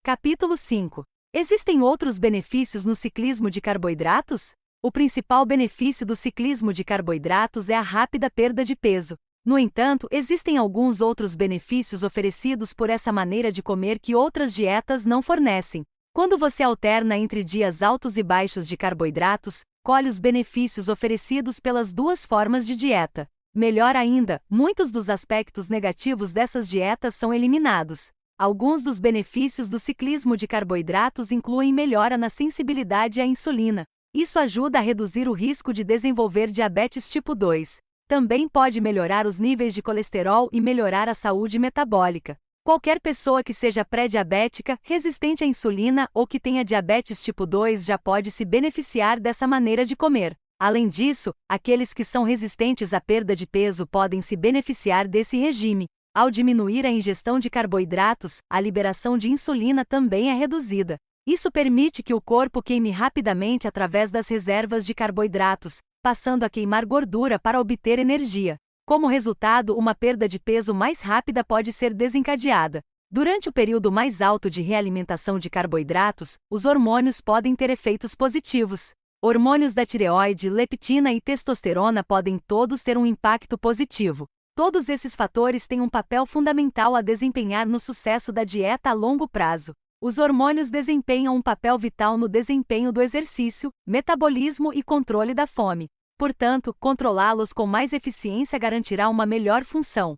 Capítulo 5. Existem outros benefícios no ciclismo de carboidratos? O principal benefício do ciclismo de carboidratos é a rápida perda de peso. No entanto, existem alguns outros benefícios oferecidos por essa maneira de comer que outras dietas não fornecem. Quando você alterna entre dias altos e baixos de carboidratos, colhe os benefícios oferecidos pelas duas formas de dieta. Melhor ainda, muitos dos aspectos negativos dessas dietas são eliminados. Alguns dos benefícios do ciclismo de carboidratos incluem melhora na sensibilidade à insulina. Isso ajuda a reduzir o risco de desenvolver diabetes tipo 2. Também pode melhorar os níveis de colesterol e melhorar a saúde metabólica. Qualquer pessoa que seja pré-diabética, resistente à insulina ou que tenha diabetes tipo 2 já pode se beneficiar dessa maneira de comer. Além disso, aqueles que são resistentes à perda de peso podem se beneficiar desse regime. Ao diminuir a ingestão de carboidratos, a liberação de insulina também é reduzida. Isso permite que o corpo queime rapidamente através das reservas de carboidratos, passando a queimar gordura para obter energia. Como resultado, uma perda de peso mais rápida pode ser desencadeada. Durante o período mais alto de realimentação de carboidratos, os hormônios podem ter efeitos positivos. Hormônios da tireoide, leptina e testosterona podem todos ter um impacto positivo. Todos esses fatores têm um papel fundamental a desempenhar no sucesso da dieta a longo prazo. Os hormônios desempenham um papel vital no desempenho do exercício, metabolismo e controle da fome. Portanto, controlá-los com mais eficiência garantirá uma melhor função.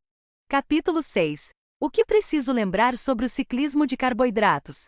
Capítulo 6. O que preciso lembrar sobre o ciclismo de carboidratos?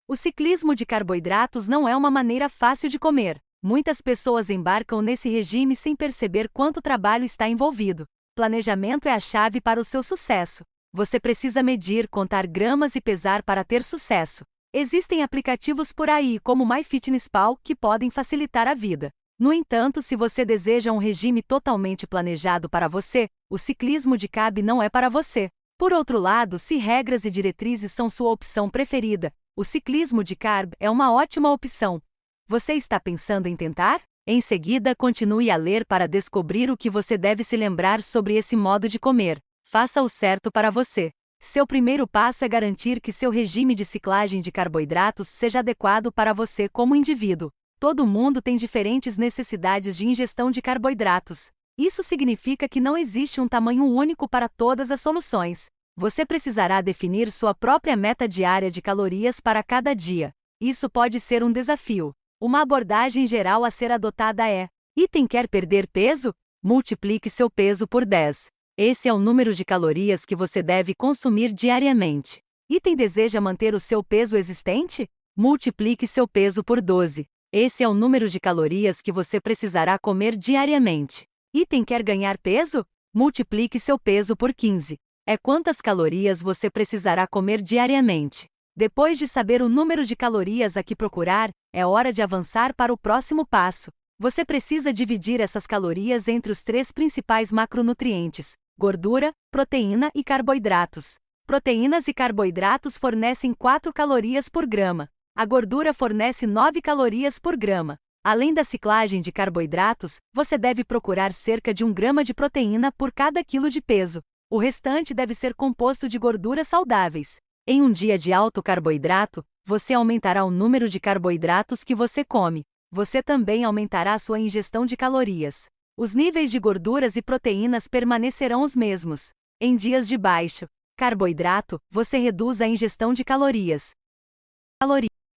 O ciclismo de carboidratos não é uma maneira fácil de comer. Muitas pessoas embarcam nesse regime sem perceber quanto trabalho está envolvido. Planejamento é a chave para o seu sucesso. Você precisa medir, contar gramas e pesar para ter sucesso. Existem aplicativos por aí, como o MyFitnessPal, que podem facilitar a vida. No entanto, se você deseja um regime totalmente planejado para você, o ciclismo de carb não é para você. Por outro lado, se regras e diretrizes são sua opção preferida, o ciclismo de carb é uma ótima opção. Você está pensando em tentar? Em seguida, continue a ler para descobrir o que você deve se lembrar sobre esse modo de comer. Faça o certo para você. Seu primeiro passo é garantir que seu regime de ciclagem de carboidratos seja adequado para você como indivíduo. Todo mundo tem diferentes necessidades de ingestão de carboidratos. Isso significa que não existe um tamanho único para todas as soluções. Você precisará definir sua própria meta diária de calorias para cada dia. Isso pode ser um desafio. Uma abordagem geral a ser adotada é: item quer perder peso? multiplique seu peso por 10. Esse é o número de calorias que você deve consumir diariamente. Item deseja manter o seu peso existente? Multiplique seu peso por 12. Esse é o número de calorias que você precisará comer diariamente. Item quer ganhar peso? Multiplique seu peso por 15. É quantas calorias você precisará comer diariamente. Depois de saber o número de calorias a que procurar, é hora de avançar para o próximo passo. Você precisa dividir essas calorias entre os 3 principais macronutrientes: gordura, proteína e carboidratos. Proteínas e carboidratos fornecem 4 calorias por grama. A gordura fornece 9 calorias por grama. Além da ciclagem de carboidratos, você deve procurar cerca de 1 grama de proteína por cada quilo de peso. O restante deve ser composto de gorduras saudáveis. Em um dia de alto carboidrato, você aumentará o número de carboidratos que você come. Você também aumentará sua ingestão de calorias. Os níveis de gorduras e proteínas permanecerão os mesmos. Em dias de baixo carboidrato, você reduz a ingestão de calorias.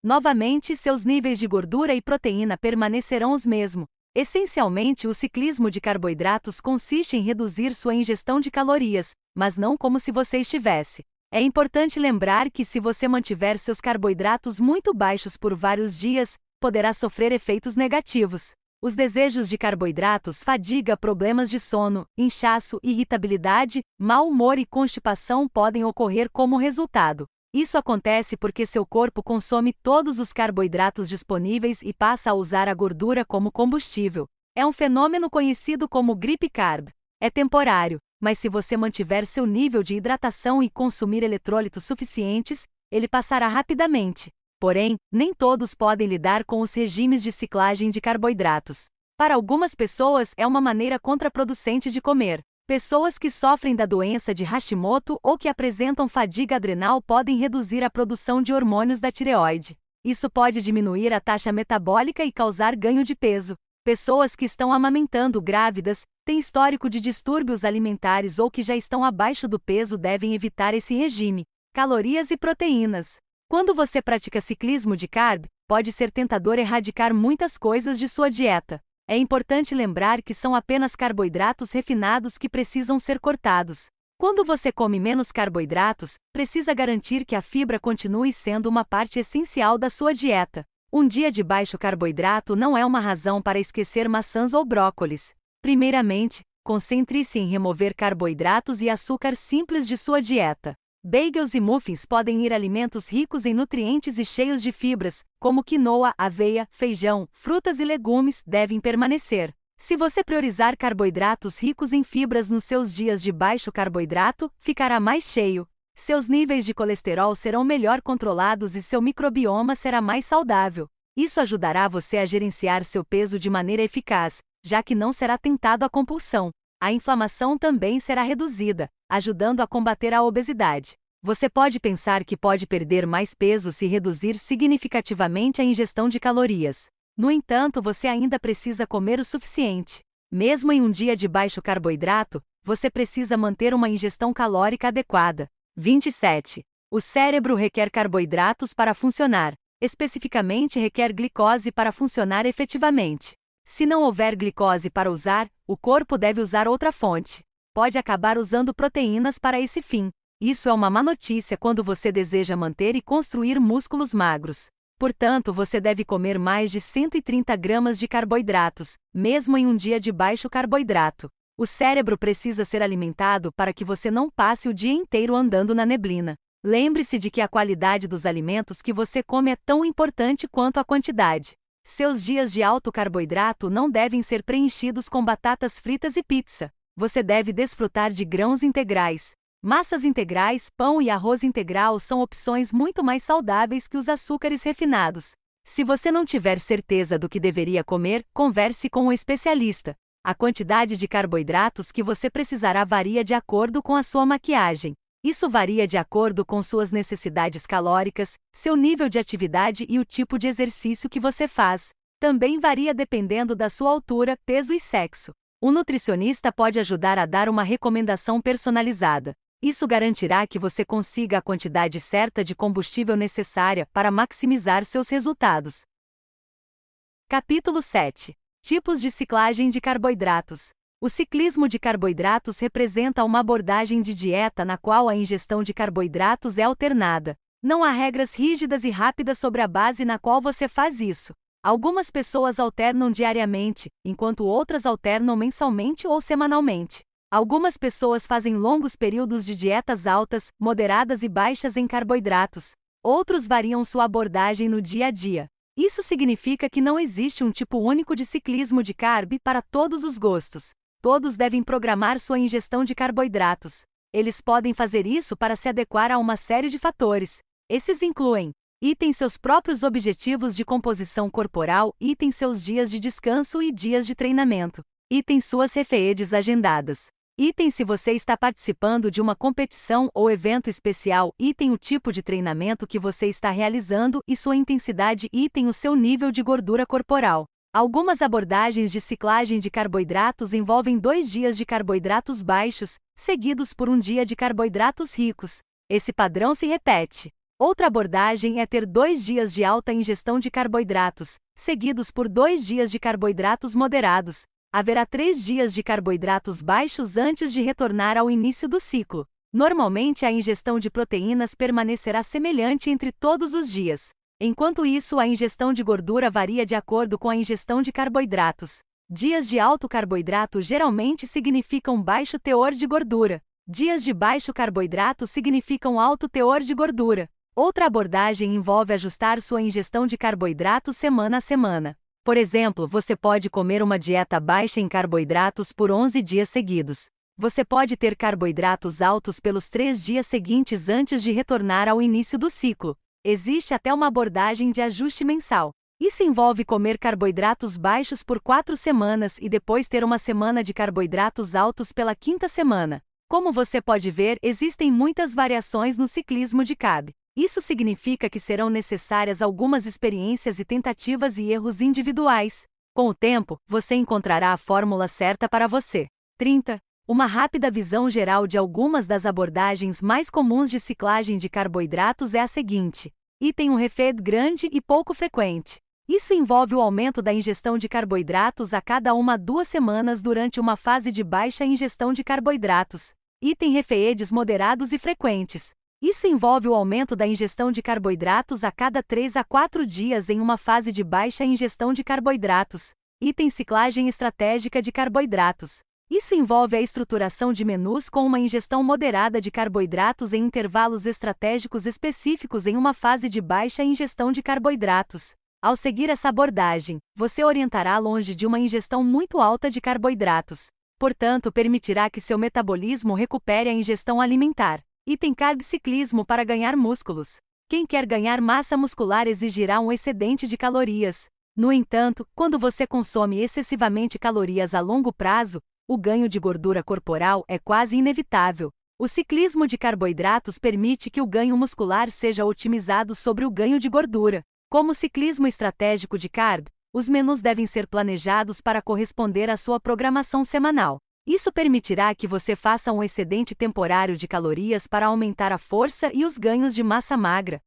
Novamente, seus níveis de gordura e proteína permanecerão os mesmos. Essencialmente, o ciclismo de carboidratos consiste em reduzir sua ingestão de calorias, mas não como se você estivesse. É importante lembrar que se você mantiver seus carboidratos muito baixos por vários dias, poderá sofrer efeitos negativos. Os desejos de carboidratos, fadiga, problemas de sono, inchaço, irritabilidade, mau humor e constipação podem ocorrer como resultado. Isso acontece porque seu corpo consome todos os carboidratos disponíveis e passa a usar a gordura como combustível. É um fenômeno conhecido como gripe carb. É temporário, mas se você mantiver seu nível de hidratação e consumir eletrólitos suficientes, ele passará rapidamente. Porém, nem todos podem lidar com os regimes de ciclagem de carboidratos. Para algumas pessoas é uma maneira contraproducente de comer. Pessoas que sofrem da doença de Hashimoto ou que apresentam fadiga adrenal podem reduzir a produção de hormônios da tireoide. Isso pode diminuir a taxa metabólica e causar ganho de peso. Pessoas que estão amamentando grávidas, têm histórico de distúrbios alimentares ou que já estão abaixo do peso devem evitar esse regime. Calorias e proteínas. Quando você pratica ciclismo de carb, pode ser tentador erradicar muitas coisas de sua dieta. É importante lembrar que são apenas carboidratos refinados que precisam ser cortados. Quando você come menos carboidratos, precisa garantir que a fibra continue sendo uma parte essencial da sua dieta. Um dia de baixo carboidrato não é uma razão para esquecer maçãs ou brócolis. Primeiramente, concentre-se em remover carboidratos e açúcar simples de sua dieta. Bagels e muffins podem ir alimentos ricos em nutrientes e cheios de fibras, como quinoa, aveia, feijão, frutas e legumes, devem permanecer. Se você priorizar carboidratos ricos em fibras nos seus dias de baixo carboidrato, ficará mais cheio. Seus níveis de colesterol serão melhor controlados e seu microbioma será mais saudável. Isso ajudará você a gerenciar seu peso de maneira eficaz, já que não será tentado à compulsão. A inflamação também será reduzida, ajudando a combater a obesidade. Você pode pensar que pode perder mais peso se reduzir significativamente a ingestão de calorias. No entanto, você ainda precisa comer o suficiente. Mesmo em um dia de baixo carboidrato, você precisa manter uma ingestão calórica adequada. 27. O cérebro requer carboidratos para funcionar. Especificamente, requer glicose para funcionar efetivamente. Se não houver glicose para usar, o corpo deve usar outra fonte. Pode acabar usando proteínas para esse fim. Isso é uma má notícia quando você deseja manter e construir músculos magros. Portanto, você deve comer mais de 130 gramas de carboidratos, mesmo em um dia de baixo carboidrato. O cérebro precisa ser alimentado para que você não passe o dia inteiro andando na neblina. Lembre-se de que a qualidade dos alimentos que você come é tão importante quanto a quantidade. Seus dias de alto carboidrato não devem ser preenchidos com batatas fritas e pizza. Você deve desfrutar de grãos integrais. Massas integrais, pão e arroz integral são opções muito mais saudáveis que os açúcares refinados. Se você não tiver certeza do que deveria comer, converse com um especialista. A quantidade de carboidratos que você precisará varia de acordo com a sua maquiagem. Isso varia de acordo com suas necessidades calóricas, seu nível de atividade e o tipo de exercício que você faz. Também varia dependendo da sua altura, peso e sexo. Um nutricionista pode ajudar a dar uma recomendação personalizada. Isso garantirá que você consiga a quantidade certa de combustível necessária para maximizar seus resultados. Capítulo 7. Tipos de ciclagem de carboidratos. O ciclismo de carboidratos representa uma abordagem de dieta na qual a ingestão de carboidratos é alternada. Não há regras rígidas e rápidas sobre a base na qual você faz isso. Algumas pessoas alternam diariamente, enquanto outras alternam mensalmente ou semanalmente. Algumas pessoas fazem longos períodos de dietas altas, moderadas e baixas em carboidratos. Outros variam sua abordagem no dia a dia. Isso significa que não existe um tipo único de ciclismo de carb para todos os gostos. Todos devem programar sua ingestão de carboidratos. Eles podem fazer isso para se adequar a uma série de fatores. Esses incluem: item seus próprios objetivos de composição corporal, item seus dias de descanso e dias de treinamento, item suas refeições agendadas, item se você está participando de uma competição ou evento especial, item o tipo de treinamento que você está realizando e sua intensidade, item o seu nível de gordura corporal. Algumas abordagens de ciclagem de carboidratos envolvem 2 dias de carboidratos baixos, seguidos por um dia de carboidratos ricos. Esse padrão se repete. Outra abordagem é ter 2 dias de alta ingestão de carboidratos, seguidos por 2 dias de carboidratos moderados. Haverá 3 dias de carboidratos baixos antes de retornar ao início do ciclo. Normalmente a ingestão de proteínas permanecerá semelhante entre todos os dias. Enquanto isso, a ingestão de gordura varia de acordo com a ingestão de carboidratos. Dias de alto carboidrato geralmente significam baixo teor de gordura. Dias de baixo carboidrato significam alto teor de gordura. Outra abordagem envolve ajustar sua ingestão de carboidratos semana a semana. Por exemplo, você pode comer uma dieta baixa em carboidratos por 11 dias seguidos. Você pode ter carboidratos altos pelos 3 dias seguintes antes de retornar ao início do ciclo. Existe até uma abordagem de ajuste mensal. Isso envolve comer carboidratos baixos por 4 semanas e depois ter uma semana de carboidratos altos pela 5ª semana. Como você pode ver, existem muitas variações no ciclismo de carb. Isso significa que serão necessárias algumas experiências e tentativas e erros individuais. Com o tempo, você encontrará a fórmula certa para você. 30. Uma rápida visão geral de algumas das abordagens mais comuns de ciclagem de carboidratos é a seguinte: item um refeed grande e pouco frequente. Isso envolve o aumento da ingestão de carboidratos a cada 1 a 2 semanas durante uma fase de baixa ingestão de carboidratos. Item refeeds moderados e frequentes. Isso envolve o aumento da ingestão de carboidratos a cada 3 a 4 dias em uma fase de baixa ingestão de carboidratos. Item ciclagem estratégica de carboidratos. Isso envolve a estruturação de menus com uma ingestão moderada de carboidratos em intervalos estratégicos específicos em uma fase de baixa ingestão de carboidratos. Ao seguir essa abordagem, você orientará longe de uma ingestão muito alta de carboidratos. Portanto, permitirá que seu metabolismo recupere a ingestão alimentar. Item carb ciclismo para ganhar músculos. Quem quer ganhar massa muscular exigirá um excedente de calorias. No entanto, quando você consome excessivamente calorias a longo prazo, o ganho de gordura corporal é quase inevitável. O ciclismo de carboidratos permite que o ganho muscular seja otimizado sobre o ganho de gordura. Como ciclismo estratégico de carb, os menus devem ser planejados para corresponder à sua programação semanal. Isso permitirá que você faça um excedente temporário de calorias para aumentar a força e os ganhos de massa magra.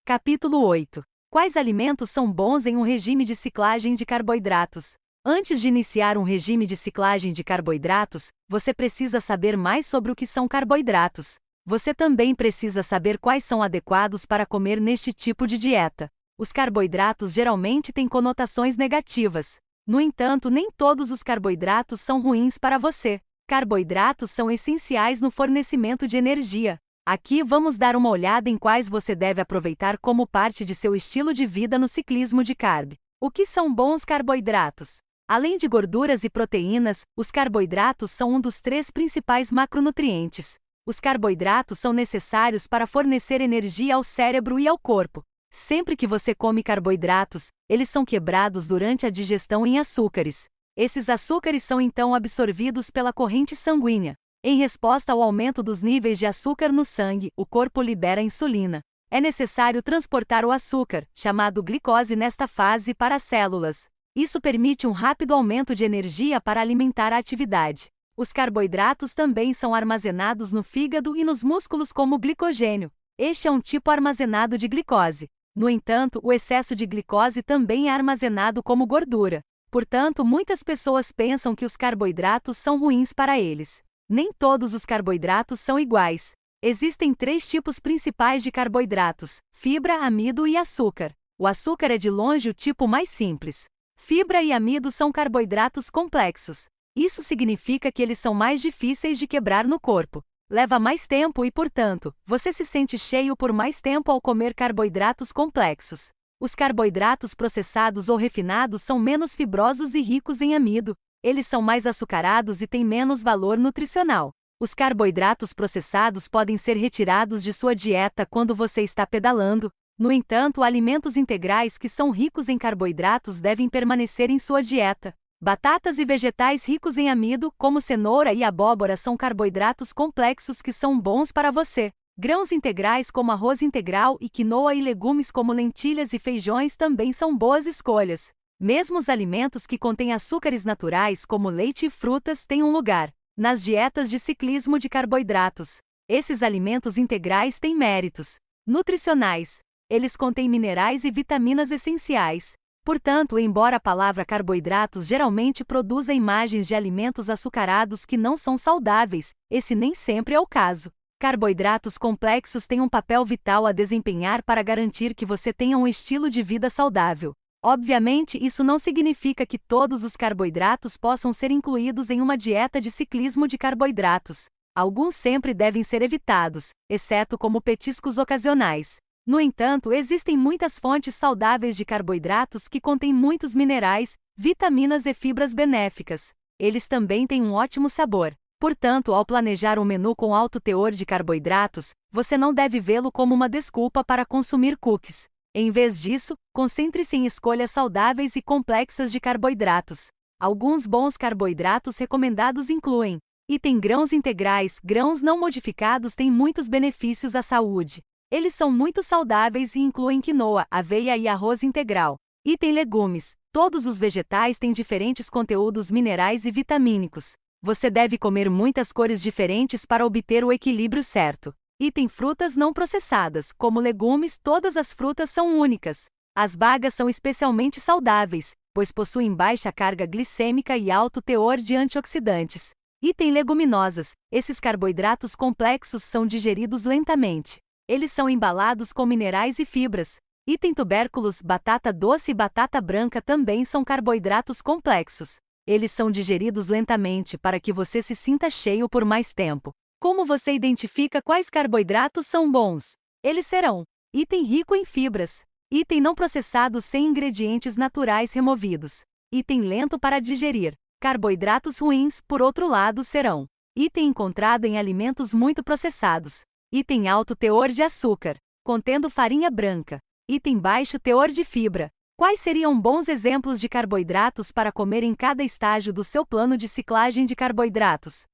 Capítulo 8. Quais alimentos são bons em um regime de ciclagem de carboidratos? Antes de iniciar um regime de ciclagem de carboidratos, você precisa saber mais sobre o que são carboidratos. Você também precisa saber quais são adequados para comer neste tipo de dieta. Os carboidratos geralmente têm conotações negativas. No entanto, nem todos os carboidratos são ruins para você. Carboidratos são essenciais no fornecimento de energia. Aqui vamos dar uma olhada em quais você deve aproveitar como parte de seu estilo de vida no ciclismo de carb. O que são bons carboidratos? Além de gorduras e proteínas, os carboidratos são um dos 3 principais macronutrientes. Os carboidratos são necessários para fornecer energia ao cérebro e ao corpo. Sempre que você come carboidratos, eles são quebrados durante a digestão em açúcares. Esses açúcares são então absorvidos pela corrente sanguínea. Em resposta ao aumento dos níveis de açúcar no sangue, o corpo libera insulina. É necessário transportar o açúcar, chamado glicose, nesta fase para as células. Isso permite um rápido aumento de energia para alimentar a atividade. Os carboidratos também são armazenados no fígado e nos músculos como glicogênio. Este é um tipo armazenado de glicose. No entanto, o excesso de glicose também é armazenado como gordura. Portanto, muitas pessoas pensam que os carboidratos são ruins para eles. Nem todos os carboidratos são iguais. Existem 3 tipos principais de carboidratos: fibra, amido e açúcar. O açúcar é de longe o tipo mais simples. Fibra e amido são carboidratos complexos. Isso significa que eles são mais difíceis de quebrar no corpo. Leva mais tempo e, portanto, você se sente cheio por mais tempo ao comer carboidratos complexos. Os carboidratos processados ou refinados são menos fibrosos e ricos em amido. Eles são mais açucarados e têm menos valor nutricional. Os carboidratos processados podem ser retirados de sua dieta quando você está pedalando. No entanto, alimentos integrais que são ricos em carboidratos devem permanecer em sua dieta. Batatas e vegetais ricos em amido, como cenoura e abóbora, são carboidratos complexos que são bons para você. Grãos integrais como arroz integral e quinoa e legumes como lentilhas e feijões também são boas escolhas. Mesmo os alimentos que contêm açúcares naturais, como leite e frutas, têm um lugar nas dietas de ciclismo de carboidratos. Esses alimentos integrais têm méritos nutricionais. Eles contêm minerais e vitaminas essenciais. Portanto, embora a palavra carboidratos geralmente produza imagens de alimentos açucarados que não são saudáveis, esse nem sempre é o caso. Carboidratos complexos têm um papel vital a desempenhar para garantir que você tenha um estilo de vida saudável. Obviamente, isso não significa que todos os carboidratos possam ser incluídos em uma dieta de ciclismo de carboidratos. Alguns sempre devem ser evitados, exceto como petiscos ocasionais. No entanto, existem muitas fontes saudáveis de carboidratos que contêm muitos minerais, vitaminas e fibras benéficas. Eles também têm um ótimo sabor. Portanto, ao planejar um menu com alto teor de carboidratos, você não deve vê-lo como uma desculpa para consumir cookies. Em vez disso, concentre-se em escolhas saudáveis e complexas de carboidratos. Alguns bons carboidratos recomendados incluem: item grãos integrais. Grãos não modificados têm muitos benefícios à saúde. Eles são muito saudáveis e incluem quinoa, aveia e arroz integral. Item legumes. Todos os vegetais têm diferentes conteúdos minerais e vitamínicos. Você deve comer muitas cores diferentes para obter o equilíbrio certo. Item frutas não processadas. Como legumes, todas as frutas são únicas. As bagas são especialmente saudáveis, pois possuem baixa carga glicêmica e alto teor de antioxidantes. Item leguminosas. Esses carboidratos complexos são digeridos lentamente. Eles são embalados com minerais e fibras. Item tubérculos. Batata doce e batata branca também são carboidratos complexos. Eles são digeridos lentamente para que você se sinta cheio por mais tempo. Como você identifica quais carboidratos são bons? Eles serão: item rico em fibras. Item não processado sem ingredientes naturais removidos. Item lento para digerir. Carboidratos ruins, por outro lado, serão: item encontrado em alimentos muito processados. Item alto teor de açúcar, contendo farinha branca. Item baixo teor de fibra. Quais seriam bons exemplos de carboidratos para comer em cada estágio do seu plano de ciclagem de carboidratos?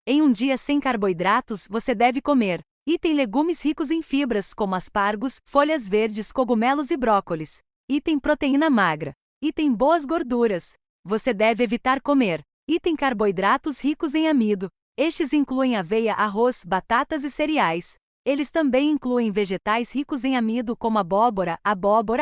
Em um dia sem carboidratos, você deve comer: item legumes ricos em fibras, como aspargos, folhas verdes, cogumelos e brócolis. Item proteína magra. Item boas gorduras. Você deve evitar comer: item carboidratos ricos em amido. Estes incluem aveia, arroz, batatas e cereais. Eles também incluem vegetais ricos em amido como abóbora,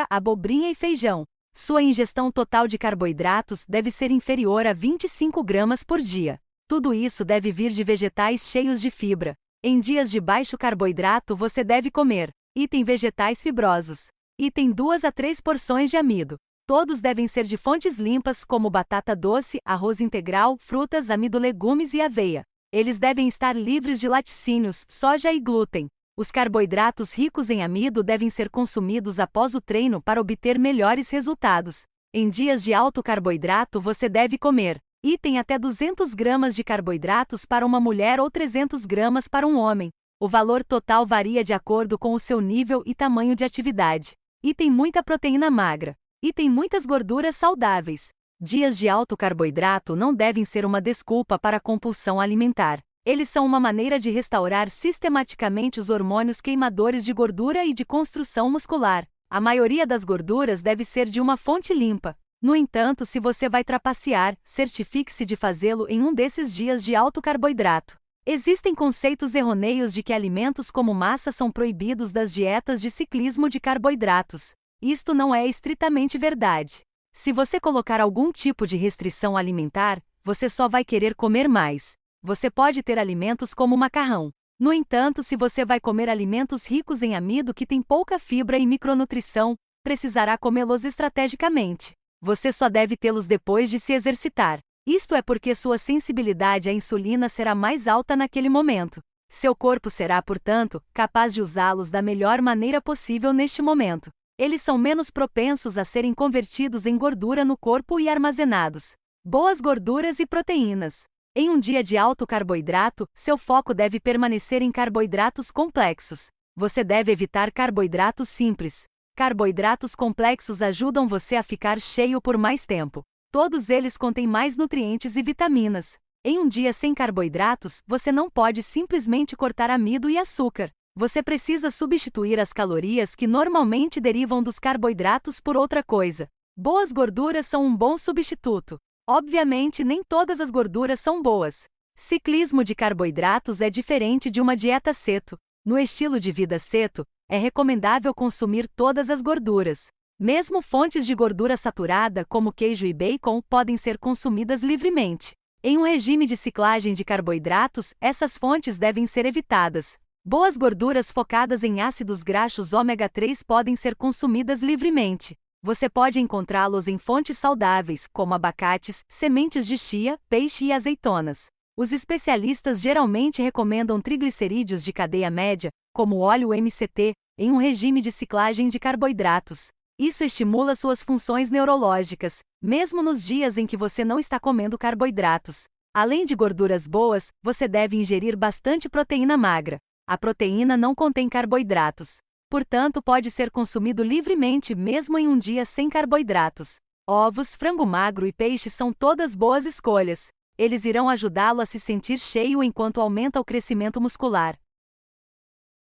abobrinha e feijão. Sua ingestão total de carboidratos deve ser inferior a 25 gramas por dia. Tudo isso deve vir de vegetais cheios de fibra. Em dias de baixo carboidrato, você deve comer: item vegetais fibrosos. Item 2 a 3 porções de amido. Todos devem ser de fontes limpas como batata doce, arroz integral, frutas, amido, legumes e aveia. Eles devem estar livres de laticínios, soja e glúten. Os carboidratos ricos em amido devem ser consumidos após o treino para obter melhores resultados. Em dias de alto carboidrato, você deve comer: item até 200 gramas de carboidratos para uma mulher ou 300 gramas para um homem. O valor total varia de acordo com o seu nível e tamanho de atividade. Item muita proteína magra. Item muitas gorduras saudáveis. Dias de alto carboidrato não devem ser uma desculpa para a compulsão alimentar. Eles são uma maneira de restaurar sistematicamente os hormônios queimadores de gordura e de construção muscular. A maioria das gorduras deve ser de uma fonte limpa. No entanto, se você vai trapacear, certifique-se de fazê-lo em um desses dias de alto carboidrato. Existem conceitos errôneos de que alimentos como massa são proibidos das dietas de ciclismo de carboidratos. Isto não é estritamente verdade. Se você colocar algum tipo de restrição alimentar, você só vai querer comer mais. Você pode ter alimentos como macarrão. No entanto, se você vai comer alimentos ricos em amido que têm pouca fibra e micronutrição, precisará comê-los estrategicamente. Você só deve tê-los depois de se exercitar. Isto é porque sua sensibilidade à insulina será mais alta naquele momento. Seu corpo será, portanto, capaz de usá-los da melhor maneira possível neste momento. Eles são menos propensos a serem convertidos em gordura no corpo e armazenados. Boas gorduras e proteínas. Em um dia de alto carboidrato, seu foco deve permanecer em carboidratos complexos. Você deve evitar carboidratos simples. Carboidratos complexos ajudam você a ficar cheio por mais tempo. Todos eles contêm mais nutrientes e vitaminas. Em um dia sem carboidratos, você não pode simplesmente cortar amido e açúcar. Você precisa substituir as calorias que normalmente derivam dos carboidratos por outra coisa. Boas gorduras são um bom substituto. Obviamente, nem todas as gorduras são boas. Ciclismo de carboidratos é diferente de uma dieta ceto. No estilo de vida ceto, é recomendável consumir todas as gorduras. Mesmo fontes de gordura saturada, como queijo e bacon, podem ser consumidas livremente. Em um regime de ciclagem de carboidratos, essas fontes devem ser evitadas. Boas gorduras focadas em ácidos graxos ômega 3 podem ser consumidas livremente. Você pode encontrá-los em fontes saudáveis, como abacates, sementes de chia, peixe e azeitonas. Os especialistas geralmente recomendam triglicerídeos de cadeia média, como o óleo MCT, em um regime de ciclagem de carboidratos. Isso estimula suas funções neurológicas, mesmo nos dias em que você não está comendo carboidratos. Além de gorduras boas, você deve ingerir bastante proteína magra. A proteína não contém carboidratos. Portanto, pode ser consumido livremente mesmo em um dia sem carboidratos. Ovos, frango magro e peixe são todas boas escolhas. Eles irão ajudá-lo a se sentir cheio enquanto aumenta o crescimento muscular.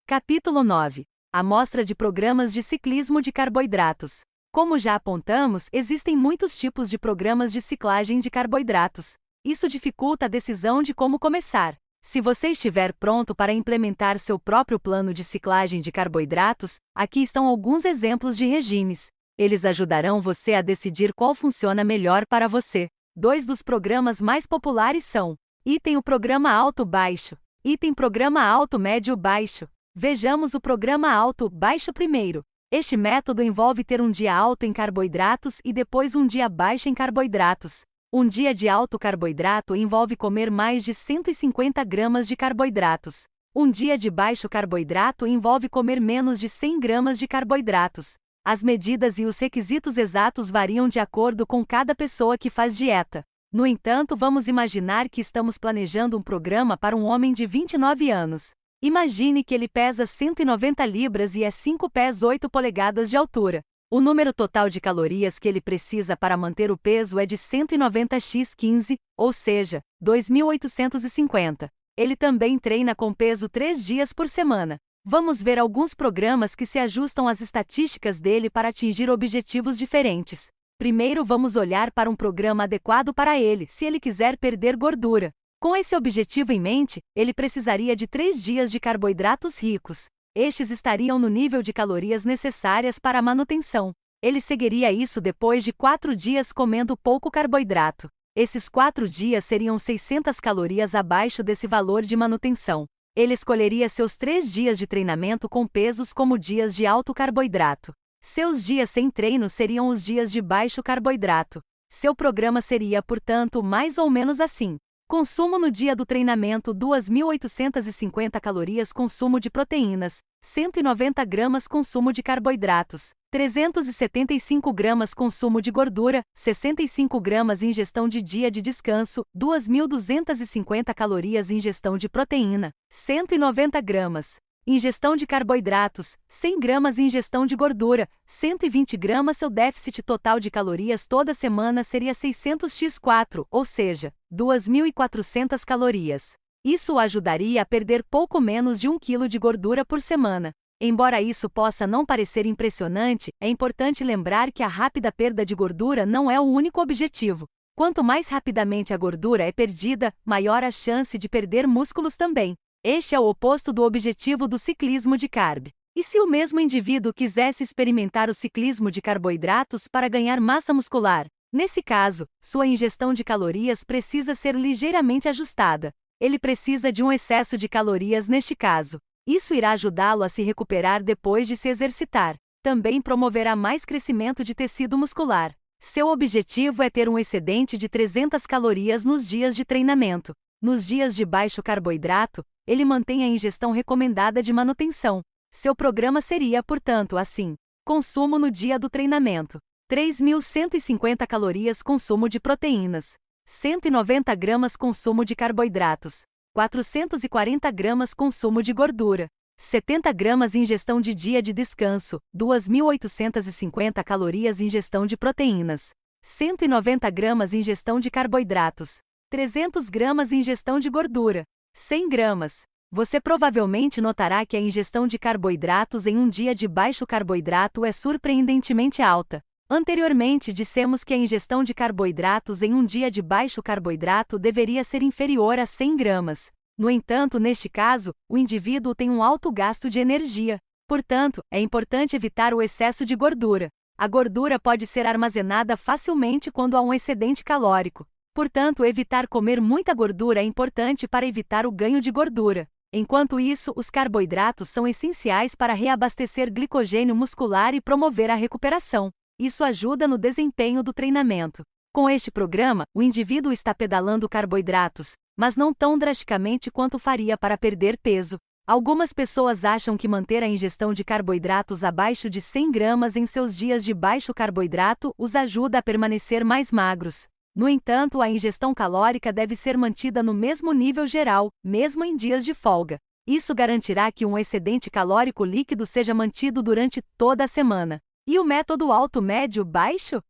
Capítulo 9. Amostra de programas de ciclismo de carboidratos. Como já apontamos, existem muitos tipos de programas de ciclagem de carboidratos. Isso dificulta a decisão de como começar. Se você estiver pronto para implementar seu próprio plano de ciclagem de carboidratos, aqui estão alguns exemplos de regimes. Eles ajudarão você a decidir qual funciona melhor para você. 2 dos programas mais populares são: item o programa alto-baixo, item programa alto-médio-baixo. Vejamos o programa alto-baixo primeiro. Este método envolve ter um dia alto em carboidratos e depois um dia baixo em carboidratos. Um dia de alto carboidrato envolve comer mais de 150 gramas de carboidratos. Um dia de baixo carboidrato envolve comer menos de 100 gramas de carboidratos. As medidas e os requisitos exatos variam de acordo com cada pessoa que faz dieta. No entanto, vamos imaginar que estamos planejando um programa para um homem de 29 anos. Imagine que ele pesa 190 libras e é 5 pés 8 polegadas de altura. O número total de calorias que ele precisa para manter o peso é de 190x15, ou seja, 2.850. Ele também treina com peso 3 dias por semana. Vamos ver alguns programas que se ajustam às estatísticas dele para atingir objetivos diferentes. Primeiro, vamos olhar para um programa adequado para ele, se ele quiser perder gordura. Com esse objetivo em mente, ele precisaria de 3 dias de carboidratos ricos. Estes estariam no nível de calorias necessárias para a manutenção. Ele seguiria isso depois de 4 dias comendo pouco carboidrato. Esses 4 dias seriam 600 calorias abaixo desse valor de manutenção. Ele escolheria seus 3 dias de treinamento com pesos como dias de alto carboidrato. Seus dias sem treino seriam os dias de baixo carboidrato. Seu programa seria, portanto, mais ou menos assim. Consumo no dia do treinamento: 2.850 calorias consumo de proteínas, 190 gramas consumo de carboidratos, 375 gramas consumo de gordura, 65 gramas ingestão de dia de descanso, 2.250 calorias ingestão de proteína, 190 gramas. Ingestão de carboidratos, 100 gramas ingestão de gordura, 120 gramas. Seu déficit total de calorias toda semana seria 600x4, ou seja, 2.400 calorias. Isso o ajudaria a perder pouco menos de 1 kg de gordura por semana. Embora isso possa não parecer impressionante, é importante lembrar que a rápida perda de gordura não é o único objetivo. Quanto mais rapidamente a gordura é perdida, maior a chance de perder músculos também. Este é o oposto do objetivo do ciclismo de carb. E se o mesmo indivíduo quisesse experimentar o ciclismo de carboidratos para ganhar massa muscular? Nesse caso, sua ingestão de calorias precisa ser ligeiramente ajustada. Ele precisa de um excesso de calorias neste caso. Isso irá ajudá-lo a se recuperar depois de se exercitar. Também promoverá mais crescimento de tecido muscular. Seu objetivo é ter um excedente de 300 calorias nos dias de treinamento. Nos dias de baixo carboidrato, ele mantém a ingestão recomendada de manutenção. Seu programa seria, portanto, assim: consumo no dia do treinamento: 3.150 calorias consumo de proteínas, 190 gramas consumo de carboidratos, 440 gramas consumo de gordura, 70 gramas ingestão de dia de descanso, 2.850 calorias ingestão de proteínas, 190 gramas ingestão de carboidratos, 300 gramas ingestão de gordura, 100 gramas. Você provavelmente notará que a ingestão de carboidratos em um dia de baixo carboidrato é surpreendentemente alta. Anteriormente dissemos que a ingestão de carboidratos em um dia de baixo carboidrato deveria ser inferior a 100 gramas. No entanto, neste caso, o indivíduo tem um alto gasto de energia. Portanto, é importante evitar o excesso de gordura. A gordura pode ser armazenada facilmente quando há um excedente calórico. Portanto, evitar comer muita gordura é importante para evitar o ganho de gordura. Enquanto isso, os carboidratos são essenciais para reabastecer glicogênio muscular e promover a recuperação. Isso ajuda no desempenho do treinamento. Com este programa, o indivíduo está pedalando carboidratos, mas não tão drasticamente quanto faria para perder peso. Algumas pessoas acham que manter a ingestão de carboidratos abaixo de 100 gramas em seus dias de baixo carboidrato os ajuda a permanecer mais magros. No entanto, a ingestão calórica deve ser mantida no mesmo nível geral, mesmo em dias de folga. Isso garantirá que um excedente calórico líquido seja mantido durante toda a semana. E o método alto, médio, baixo?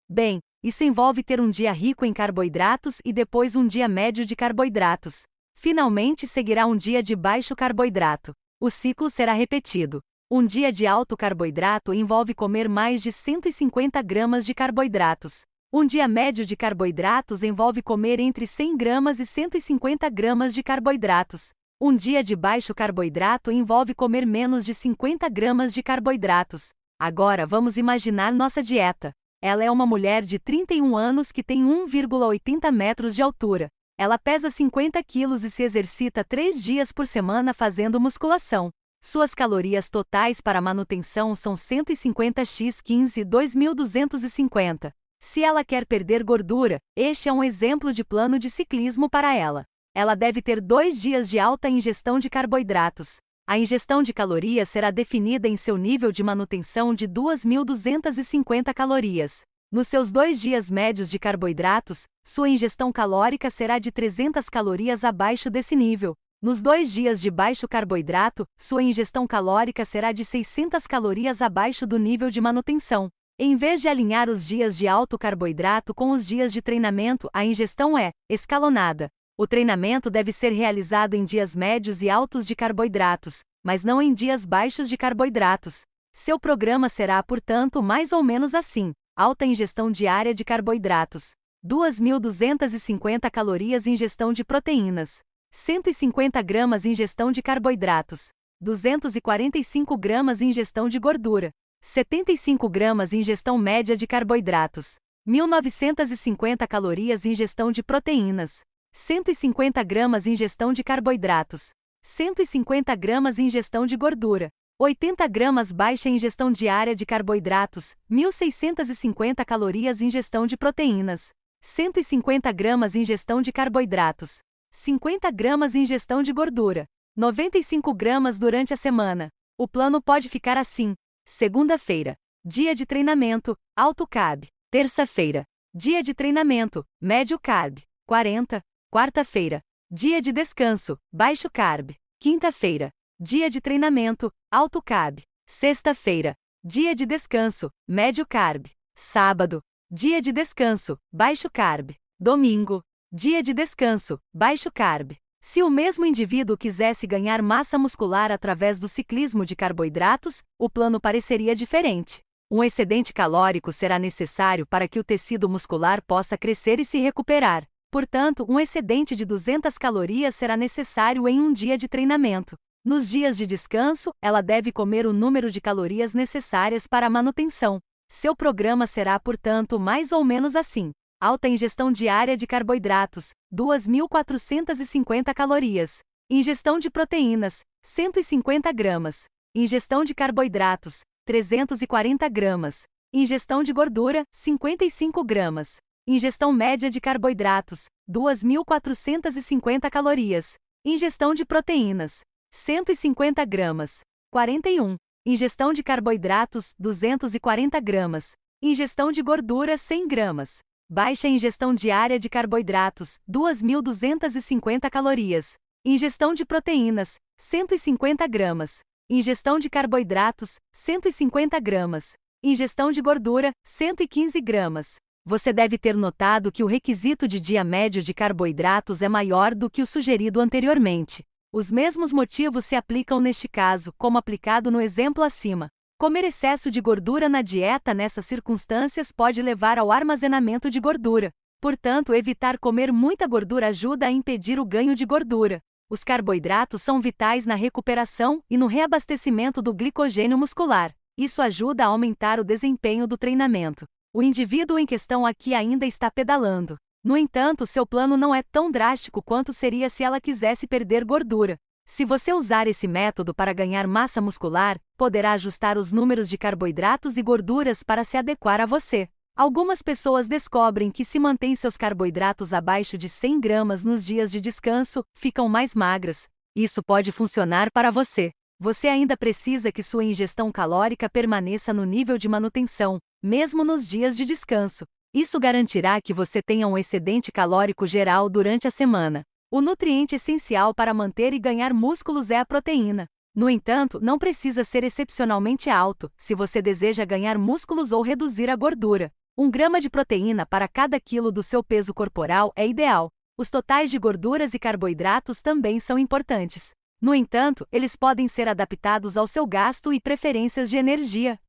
Bem, isso envolve ter um dia rico em carboidratos e depois um dia médio de carboidratos. Finalmente seguirá um dia de baixo carboidrato. O ciclo será repetido. Um dia de alto carboidrato envolve comer mais de 150 gramas de carboidratos. Um dia médio de carboidratos envolve comer entre 100 gramas e 150 gramas de carboidratos. Um dia de baixo carboidrato envolve comer menos de 50 gramas de carboidratos. Agora vamos imaginar nossa dieta. Ela é uma mulher de 31 anos que tem 1,80 metros de altura. Ela pesa 50 quilos e se exercita 3 dias por semana fazendo musculação. Suas calorias totais para manutenção são 150 x 15 2.250. Se ela quer perder gordura, este é um exemplo de plano de ciclismo para ela. Ela deve ter 2 dias de alta ingestão de carboidratos. A ingestão de calorias será definida em seu nível de manutenção de 2.250 calorias. Nos seus 2 dias médios de carboidratos, sua ingestão calórica será de 300 calorias abaixo desse nível. Nos 2 dias de baixo carboidrato, sua ingestão calórica será de 600 calorias abaixo do nível de manutenção. Em vez de alinhar os dias de alto carboidrato com os dias de treinamento, a ingestão é escalonada. O treinamento deve ser realizado em dias médios e altos de carboidratos, mas não em dias baixos de carboidratos. Seu programa será, portanto, mais ou menos assim: alta ingestão diária de carboidratos, 2.250 calorias ingestão de proteínas, 150 gramas ingestão de carboidratos, 245 gramas ingestão de gordura, 75 gramas ingestão média de carboidratos, 1.950 calorias ingestão de proteínas, 150 gramas ingestão de carboidratos, 150 gramas ingestão de gordura, 80 gramas baixa ingestão diária de carboidratos, 1.650 calorias ingestão de proteínas, 150 gramas ingestão de carboidratos, 50 gramas ingestão de gordura, 95 gramas durante a semana. O plano pode ficar assim: segunda-feira, dia de treinamento, alto carb. Terça-feira, dia de treinamento, médio carb, 40. Quarta-feira, dia de descanso, baixo carb. Quinta-feira, dia de treinamento, alto carb. Sexta-feira, dia de descanso, médio carb. Sábado, dia de descanso, baixo carb. Domingo, dia de descanso, baixo carb. Se o mesmo indivíduo quisesse ganhar massa muscular através do ciclismo de carboidratos, o plano pareceria diferente. Um excedente calórico será necessário para que o tecido muscular possa crescer e se recuperar. Portanto, um excedente de 200 calorias será necessário em um dia de treinamento. Nos dias de descanso, ela deve comer o número de calorias necessárias para a manutenção. Seu programa será, portanto, mais ou menos assim: alta ingestão diária de carboidratos, 2.450 calorias. Ingestão de proteínas, 150 gramas. Ingestão de carboidratos, 340 gramas. Ingestão de gordura, 55 gramas. Ingestão média de carboidratos, 2.450 calorias. Ingestão de proteínas, 150 gramas. 41. Ingestão de carboidratos, 240 gramas. Ingestão de gordura, 100 gramas. Baixa ingestão diária de carboidratos, 2.250 calorias. Ingestão de proteínas, 150 gramas. Ingestão de carboidratos, 150 gramas. Ingestão de gordura, 115 gramas. Você deve ter notado que o requisito de dia médio de carboidratos é maior do que o sugerido anteriormente. Os mesmos motivos se aplicam neste caso, como aplicado no exemplo acima. Comer excesso de gordura na dieta nessas circunstâncias pode levar ao armazenamento de gordura. Portanto, evitar comer muita gordura ajuda a impedir o ganho de gordura. Os carboidratos são vitais na recuperação e no reabastecimento do glicogênio muscular. Isso ajuda a aumentar o desempenho do treinamento. O indivíduo em questão aqui ainda está pedalando. No entanto, seu plano não é tão drástico quanto seria se ela quisesse perder gordura. Se você usar esse método para ganhar massa muscular, poderá ajustar os números de carboidratos e gorduras para se adequar a você. Algumas pessoas descobrem que se mantêm seus carboidratos abaixo de 100 gramas nos dias de descanso, ficam mais magras. Isso pode funcionar para você. Você ainda precisa que sua ingestão calórica permaneça no nível de manutenção, mesmo nos dias de descanso. Isso garantirá que você tenha um excedente calórico geral durante a semana. O nutriente essencial para manter e ganhar músculos é a proteína. No entanto, não precisa ser excepcionalmente alto, se você deseja ganhar músculos ou reduzir a gordura. 1 grama de proteína para cada quilo do seu peso corporal é ideal. Os totais de gorduras e carboidratos também são importantes. No entanto, eles podem ser adaptados ao seu gasto e preferências de energia.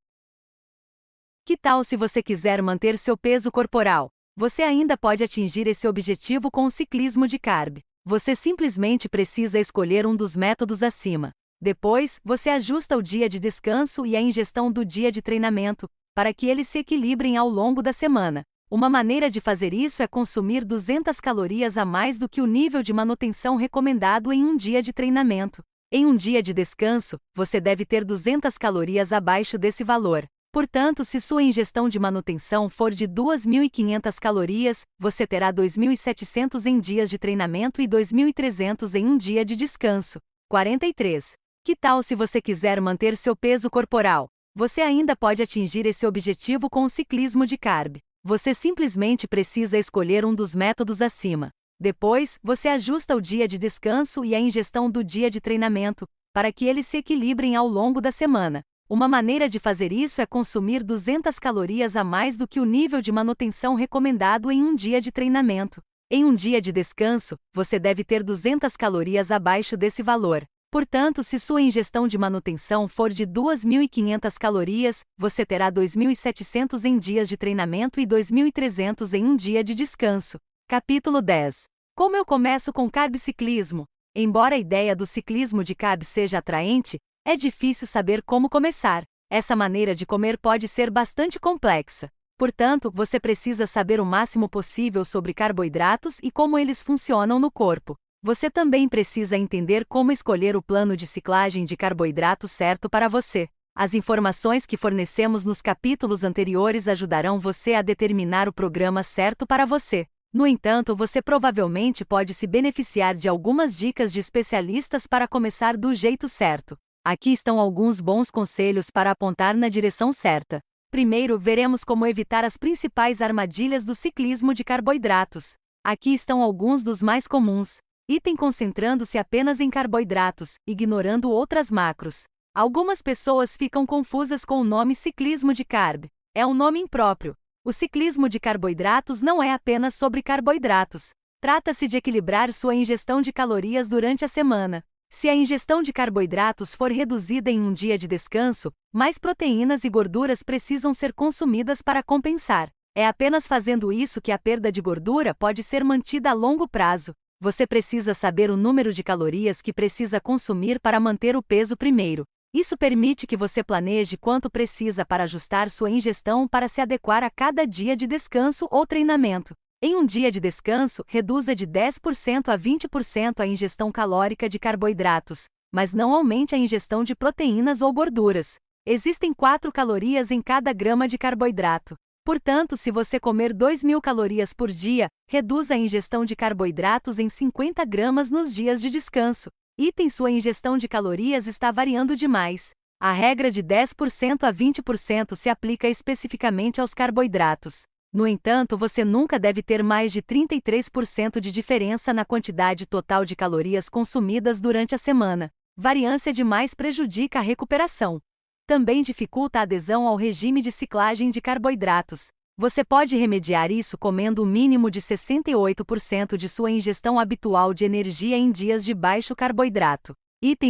Que tal se você quiser manter seu peso corporal? Você ainda pode atingir esse objetivo com o ciclismo de carb. Você simplesmente precisa escolher um dos métodos acima. Depois, você ajusta o dia de descanso e a ingestão do dia de treinamento, para que eles se equilibrem ao longo da semana. Uma maneira de fazer isso é consumir 200 calorias a mais do que o nível de manutenção recomendado em um dia de treinamento. Em um dia de descanso, você deve ter 200 calorias abaixo desse valor. Portanto, se sua ingestão de manutenção for de 2.500 calorias, você terá 2.700 em dias de treinamento e 2.300 em um dia de descanso. 43. Que tal se você quiser manter seu peso corporal? Você ainda pode atingir esse objetivo com o ciclismo de carb. Você simplesmente precisa escolher um dos métodos acima. Depois, você ajusta o dia de descanso e a ingestão do dia de treinamento, para que eles se equilibrem ao longo da semana. Uma maneira de fazer isso é consumir 200 calorias a mais do que o nível de manutenção recomendado em um dia de treinamento. Em um dia de descanso, você deve ter 200 calorias abaixo desse valor. Portanto, se sua ingestão de manutenção for de 2.500 calorias, você terá 2.700 em dias de treinamento e 2.300 em um dia de descanso. Capítulo 10. Como eu começo com carbciclismo? Embora a ideia do ciclismo de carb seja atraente, é difícil saber como começar. Essa maneira de comer pode ser bastante complexa. Portanto, você precisa saber o máximo possível sobre carboidratos e como eles funcionam no corpo. Você também precisa entender como escolher o plano de ciclagem de carboidratos certo para você. As informações que fornecemos nos capítulos anteriores ajudarão você a determinar o programa certo para você. No entanto, você provavelmente pode se beneficiar de algumas dicas de especialistas para começar do jeito certo. Aqui estão alguns bons conselhos para apontar na direção certa. Primeiro, veremos como evitar as principais armadilhas do ciclismo de carboidratos. Aqui estão alguns dos mais comuns. Item concentrando-se apenas em carboidratos, ignorando outras macros. Algumas pessoas ficam confusas com o nome ciclismo de carb. É um nome impróprio. O ciclismo de carboidratos não é apenas sobre carboidratos. Trata-se de equilibrar sua ingestão de calorias durante a semana. Se a ingestão de carboidratos for reduzida em um dia de descanso, mais proteínas e gorduras precisam ser consumidas para compensar. É apenas fazendo isso que a perda de gordura pode ser mantida a longo prazo. você precisa saber o número de calorias que precisa consumir para manter o peso primeiro. Isso permite que você planeje quanto precisa para ajustar sua ingestão para se adequar a cada dia de descanso ou treinamento. Em um dia de descanso, reduza de 10% a 20% a ingestão calórica de carboidratos, mas não aumente a ingestão de proteínas ou gorduras. Existem 4 calorias em cada grama de carboidrato. Portanto, se você comer 2.000 calorias por dia, reduza a ingestão de carboidratos em 50 gramas nos dias de descanso. Sua ingestão de calorias está variando demais. A regra de 10% a 20% se aplica especificamente aos carboidratos. No entanto, você nunca deve ter mais de 33% de diferença na quantidade total de calorias consumidas durante a semana. Variância demais prejudica a recuperação. Também dificulta a adesão ao regime de ciclagem de carboidratos. Você pode remediar isso comendo o mínimo de 68% de sua ingestão habitual de energia em dias de baixo carboidrato.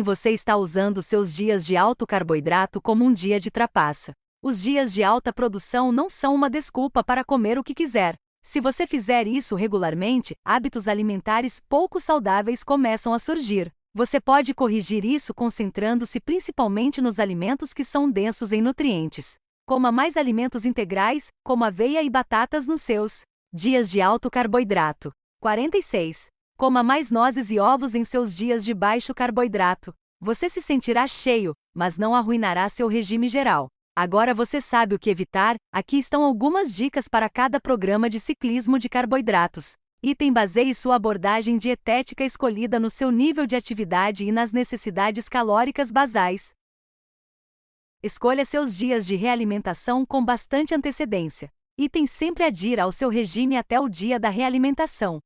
Você está usando seus dias de alto carboidrato como um dia de trapaça. Os dias de alta produção não são uma desculpa para comer o que quiser. Se você fizer isso regularmente, hábitos alimentares pouco saudáveis começam a surgir. Você pode corrigir isso concentrando-se principalmente nos alimentos que são densos em nutrientes. Coma mais alimentos integrais, como aveia e batatas nos seus dias de alto carboidrato. 46. Coma mais nozes e ovos em seus dias de baixo carboidrato. Você se sentirá cheio, mas não arruinará seu regime geral. Agora você sabe o que evitar. Aqui estão algumas dicas para cada programa de ciclismo de carboidratos. Baseie sua abordagem dietética escolhida no seu nível de atividade e nas necessidades calóricas basais. Escolha seus dias de realimentação com bastante antecedência. Sempre adira ao seu regime até o dia da realimentação.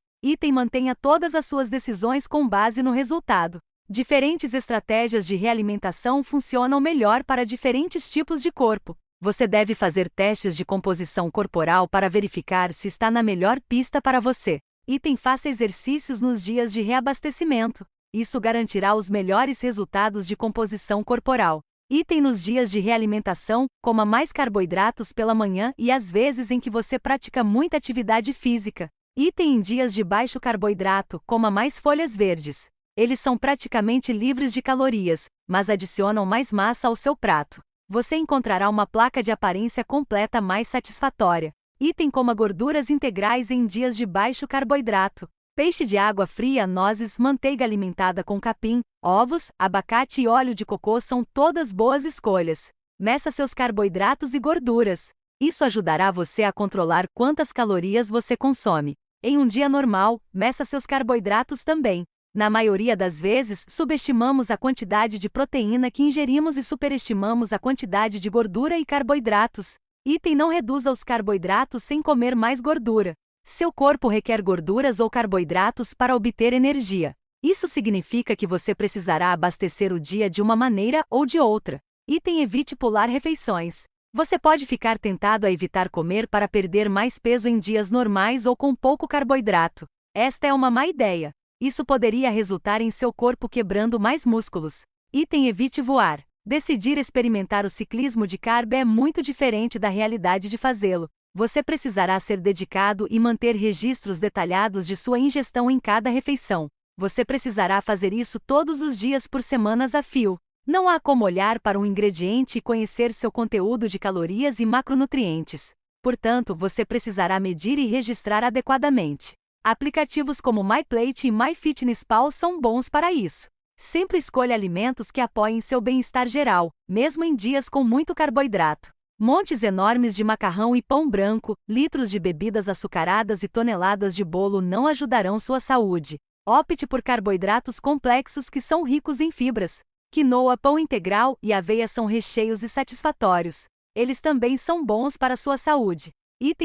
Mantenha todas as suas decisões com base no resultado. Diferentes estratégias de realimentação funcionam melhor para diferentes tipos de corpo. Você deve fazer testes de composição corporal para verificar se está na melhor pista para você. Faça exercícios nos dias de reabastecimento. Isso garantirá os melhores resultados de composição corporal. Nos dias de realimentação, coma mais carboidratos pela manhã e às vezes em que você pratica muita atividade física. Em dias de baixo carboidrato, coma mais folhas verdes. Eles são praticamente livres de calorias, mas adicionam mais massa ao seu prato. Você encontrará uma placa de aparência completa mais satisfatória. Coma gorduras integrais em dias de baixo carboidrato. Peixe de água fria, nozes, manteiga alimentada com capim, ovos, abacate e óleo de cocô são todas boas escolhas. Meça seus carboidratos e gorduras. Isso ajudará você a controlar quantas calorias você consome. Em um dia normal, meça seus carboidratos também. Na maioria das vezes, subestimamos a quantidade de proteína que ingerimos e superestimamos a quantidade de gordura e carboidratos. Não reduza os carboidratos sem comer mais gordura. Seu corpo requer gorduras ou carboidratos para obter energia. Isso significa que você precisará abastecer o dia de uma maneira ou de outra. Evite pular refeições. Você pode ficar tentado a evitar comer para perder mais peso em dias normais ou com pouco carboidrato. Esta é uma má ideia. Isso poderia resultar em seu corpo quebrando mais músculos. Evite voar. Decidir experimentar o ciclismo de carb é muito diferente da realidade de fazê-lo. Você precisará ser dedicado e manter registros detalhados de sua ingestão em cada refeição. Você precisará fazer isso todos os dias por semanas a fio. Não há como olhar para um ingrediente e conhecer seu conteúdo de calorias e macronutrientes. Portanto, você precisará medir e registrar adequadamente. Aplicativos como MyPlate e MyFitnessPal são bons para isso. Sempre escolha alimentos que apoiem seu bem-estar geral, mesmo em dias com muito carboidrato. Montes enormes de macarrão e pão branco, litros de bebidas açucaradas e toneladas de bolo não ajudarão sua saúde. Opte por carboidratos complexos que são ricos em fibras. Quinoa, pão integral e aveia são recheios e satisfatórios. Eles também são bons para sua saúde.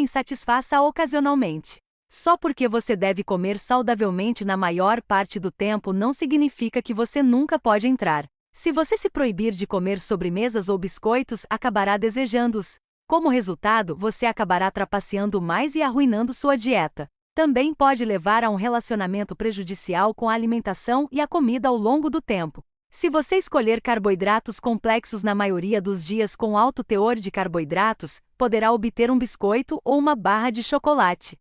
Satisfaça ocasionalmente. Só porque você deve comer saudavelmente na maior parte do tempo não significa que você nunca pode entrar. Se você se proibir de comer sobremesas ou biscoitos, acabará desejando-os. Como resultado, você acabará trapaceando mais e arruinando sua dieta. Também pode levar a um relacionamento prejudicial com a alimentação e a comida ao longo do tempo. Se você escolher carboidratos complexos na maioria dos dias com alto teor de carboidratos, poderá obter um biscoito ou uma barra de chocolate.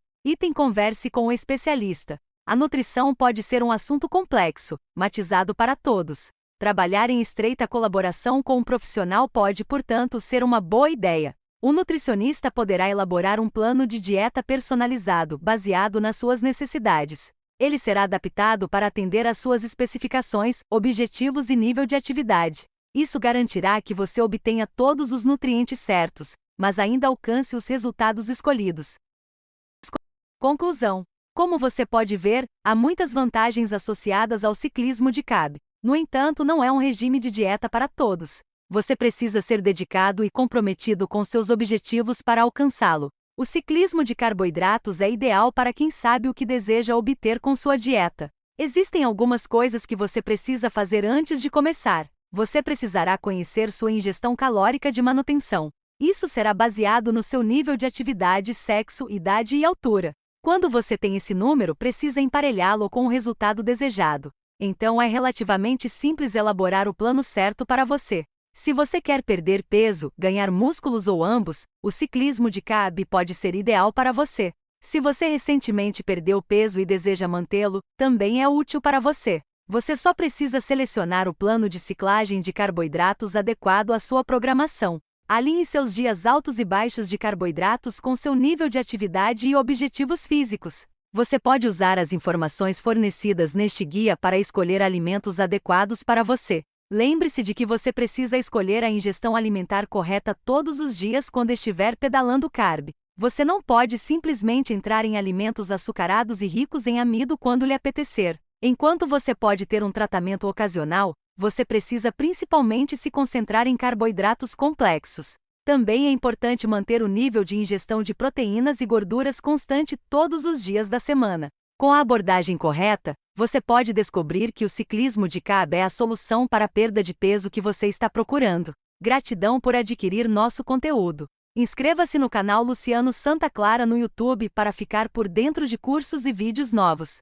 Converse com o especialista. A nutrição pode ser um assunto complexo, matizado para todos. Trabalhar em estreita colaboração com um profissional pode, portanto, ser uma boa ideia. O nutricionista poderá elaborar um plano de dieta personalizado, baseado nas suas necessidades. Ele será adaptado para atender às suas especificações, objetivos e nível de atividade. Isso garantirá que você obtenha todos os nutrientes certos, mas ainda alcance os resultados escolhidos. Conclusão. Como você pode ver, há muitas vantagens associadas ao ciclismo de carb. No entanto, não é um regime de dieta para todos. Você precisa ser dedicado e comprometido com seus objetivos para alcançá-lo. O ciclismo de carboidratos é ideal para quem sabe o que deseja obter com sua dieta. Existem algumas coisas que você precisa fazer antes de começar. Você precisará conhecer sua ingestão calórica de manutenção. Isso será baseado no seu nível de atividade, sexo, idade e altura. Quando você tem esse número, precisa emparelhá-lo com o resultado desejado. Então é relativamente simples elaborar o plano certo para você. Se você quer perder peso, ganhar músculos ou ambos, o ciclismo de carb pode ser ideal para você. Se você recentemente perdeu peso e deseja mantê-lo, também é útil para você. Você só precisa selecionar o plano de ciclagem de carboidratos adequado à sua programação. Alinhe seus dias altos e baixos de carboidratos com seu nível de atividade e objetivos físicos. Você pode usar as informações fornecidas neste guia para escolher alimentos adequados para você. Lembre-se de que você precisa escolher a ingestão alimentar correta todos os dias quando estiver pedalando carb. Você não pode simplesmente entrar em alimentos açucarados e ricos em amido quando lhe apetecer. Enquanto você pode ter um tratamento ocasional, você precisa principalmente se concentrar em carboidratos complexos. Também é importante manter o nível de ingestão de proteínas e gorduras constante todos os dias da semana. Com a abordagem correta, você pode descobrir que o ciclismo de carb é a solução para a perda de peso que você está procurando. Gratidão por adquirir nosso conteúdo. Inscreva-se no canal Luciano Santa Clara no YouTube para ficar por dentro de cursos e vídeos novos.